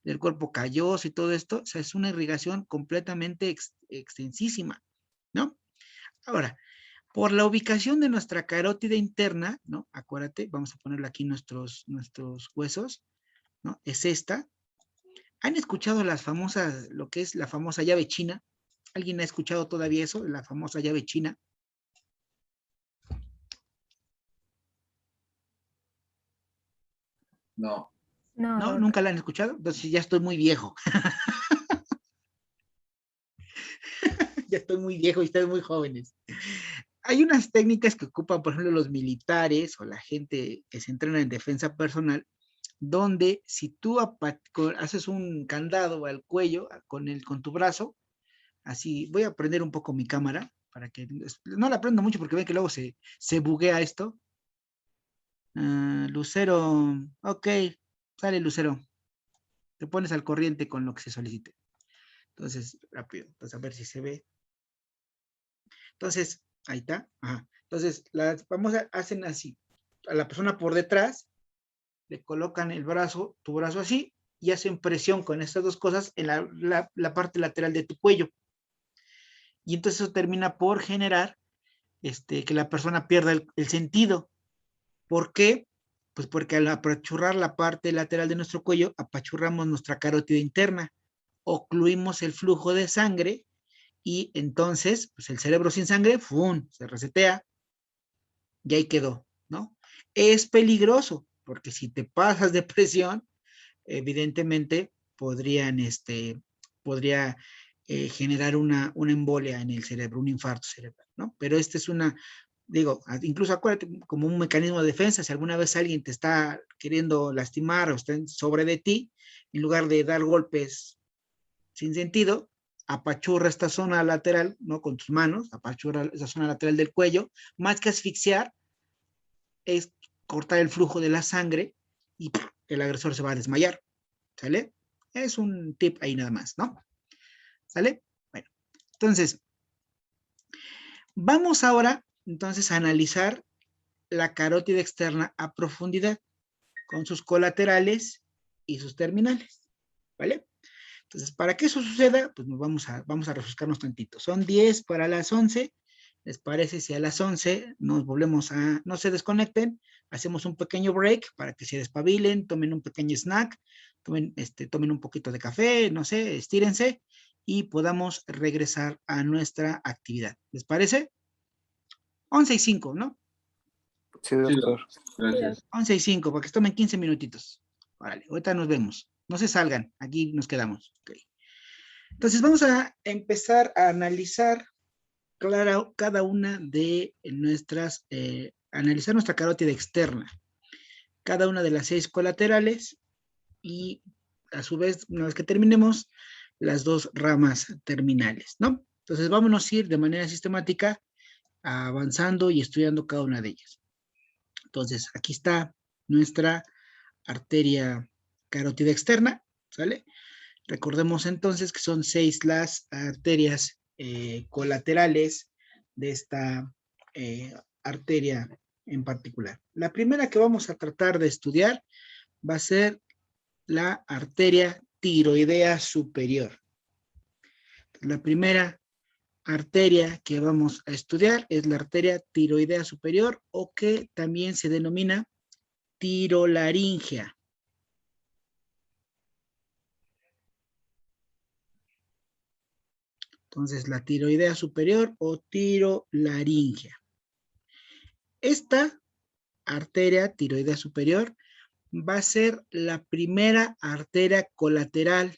del cuerpo calloso y todo esto, o sea, es una irrigación completamente extensísima, ¿no? Ahora, por la ubicación de nuestra carótida interna, ¿no? Acuérdate, vamos a ponerle aquí nuestros huesos, ¿no? Es esta. ¿Han escuchado las famosas, lo que es la famosa llave china? ¿Alguien ha escuchado todavía eso, la famosa llave china? No. No, ¿No? ¿Nunca la han escuchado? Entonces ya estoy muy viejo. Ya estoy muy viejo y ustedes muy jóvenes. Hay unas técnicas que ocupan, por ejemplo, los militares o la gente que se entrena en defensa personal, donde si tú haces un candado al cuello con tu brazo, así, voy a prender un poco mi cámara, para que, no la prendo mucho porque ven que luego se buguea esto. Lucero, ok, sale Lucero, te pones al corriente con lo que se solicite. Entonces, rápido, entonces a ver si se ve. Entonces, ahí está, ajá. Entonces, las famosas hacen así, a la persona por detrás, le colocan el brazo, tu brazo así, y hacen presión con estas dos cosas en la parte lateral de tu cuello. Y entonces eso termina por generar que la persona pierda el sentido. ¿Por qué? Pues porque al apachurrar la parte lateral de nuestro cuello, apachurramos nuestra carótida interna, ocluimos el flujo de sangre y entonces, pues el cerebro sin sangre, ¡fum!, se resetea y ahí quedó, ¿no? Es peligroso porque si te pasas de presión, evidentemente podría generar una embolia en el cerebro, un infarto cerebral, ¿no? Pero esta es digo, incluso acuérdate, como un mecanismo de defensa, si alguna vez alguien te está queriendo lastimar o está sobre de ti, en lugar de dar golpes sin sentido, apachurra esta zona lateral, ¿no? Con tus manos, apachurra esa zona lateral del cuello, más que asfixiar, es cortar el flujo de la sangre y el agresor se va a desmayar, ¿sale? Es un tip ahí nada más, ¿no? ¿Sale? Bueno, entonces, vamos ahora, entonces, a analizar la carótida externa a profundidad, con sus colaterales y sus terminales, ¿vale? Entonces, para que eso suceda, pues vamos a refrescarnos tantito. Son 10 para las 11. ¿Les parece si a las 11 nos volvemos no se desconecten, hacemos un pequeño break para que se despabilen, tomen un pequeño snack, tomen un poquito de café, no sé, estírense y podamos regresar a nuestra actividad. ¿Les parece? 11:05, ¿no? Sí, Sí, doctor. gracias. 11:05, para que tomen 15 minutitos. Órale, ahorita nos vemos. No se salgan, aquí nos quedamos. Okay. Entonces vamos a empezar a analizar cada una de analizar nuestra carótida externa, cada una de las 6 colaterales y a su vez, una vez que terminemos, las dos ramas terminales, ¿no? Entonces, vámonos a ir de manera sistemática avanzando y estudiando cada una de ellas. Entonces, aquí está nuestra arteria carótida externa, ¿sale? Recordemos entonces que son 6 las arterias colaterales de esta arteria en particular. La primera que vamos a tratar de estudiar va a ser la arteria tiroidea superior. La primera arteria que vamos a estudiar es la arteria tiroidea superior, o que también se denomina tirolaringea. Entonces, la tiroidea superior o tirolaringea. Esta arteria tiroidea superior va a ser la primera arteria colateral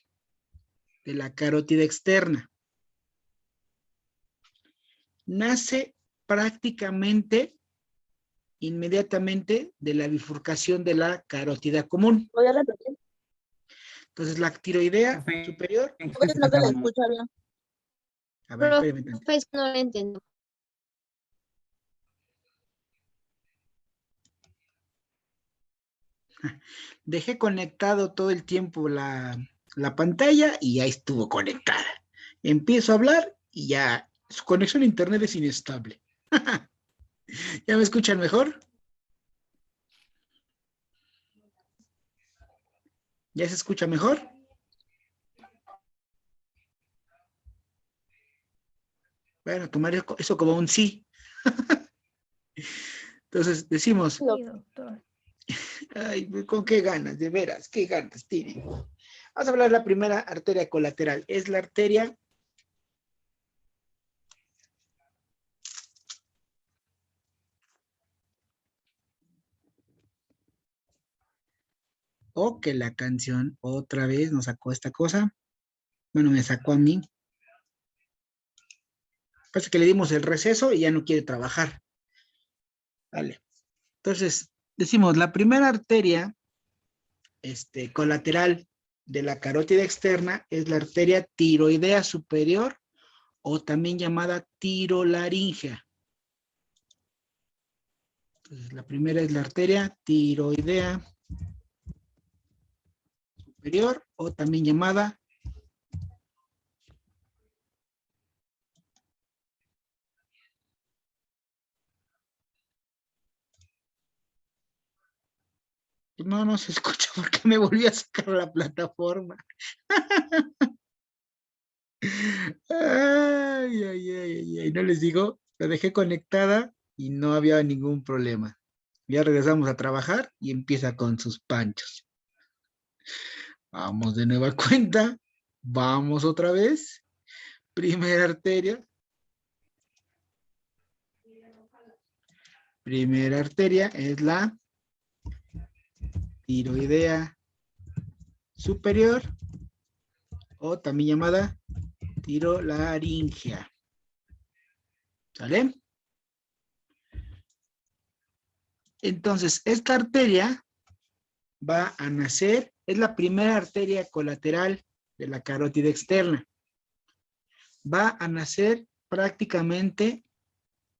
de la carótida externa. Nace prácticamente inmediatamente de la bifurcación de la carótida común. ¿Voy a repetir? Entonces, la tiroidea superior. Pues no te la escucho bien. A ver, espérame tantito. Profe, no lo entiendo. Dejé conectado todo el tiempo la pantalla y ya estuvo conectada. Empiezo a hablar y ya su conexión a internet es inestable. ¿Ya me escuchan mejor? ¿Ya se escucha mejor? Bueno, tomar eso como un sí. Entonces decimos, Sí, doctor. ay, ¿con qué ganas? De veras, qué ganas tiene. Vamos a hablar de la primera arteria colateral. Es la arteria o que la canción otra vez nos sacó esta cosa. Bueno, me sacó a mí. Parece que le dimos el receso y ya no quiere trabajar. Vale. Entonces, decimos, la primera arteria colateral de la carótida externa es la arteria tiroidea superior, o también llamada tirolaringea. Entonces, la primera es la arteria tiroidea superior, o también llamada no se escucha porque me volví a sacar la plataforma. Ay, no les digo, la dejé conectada y no había ningún problema. Ya regresamos a trabajar y empieza con sus panchos. Vamos de nueva cuenta. Vamos otra vez. Primera arteria. Primera arteria es la tiroidea superior, o también llamada tirolaringea. ¿Sale? Entonces, esta arteria va a nacer, es la primera arteria colateral de la carótida externa. Va a nacer prácticamente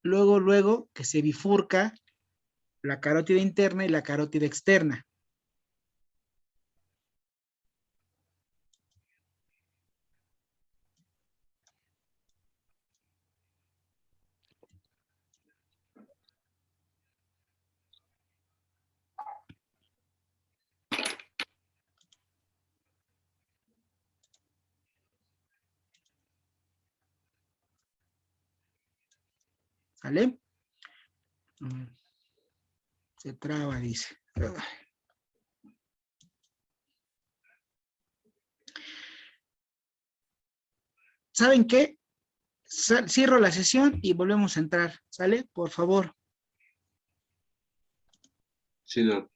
luego que se bifurca la carótida interna y la carótida externa. ¿Sale? Se traba, dice. ¿Saben qué? Cierro la sesión y volvemos a entrar. ¿Sale? Por favor. Sí, no.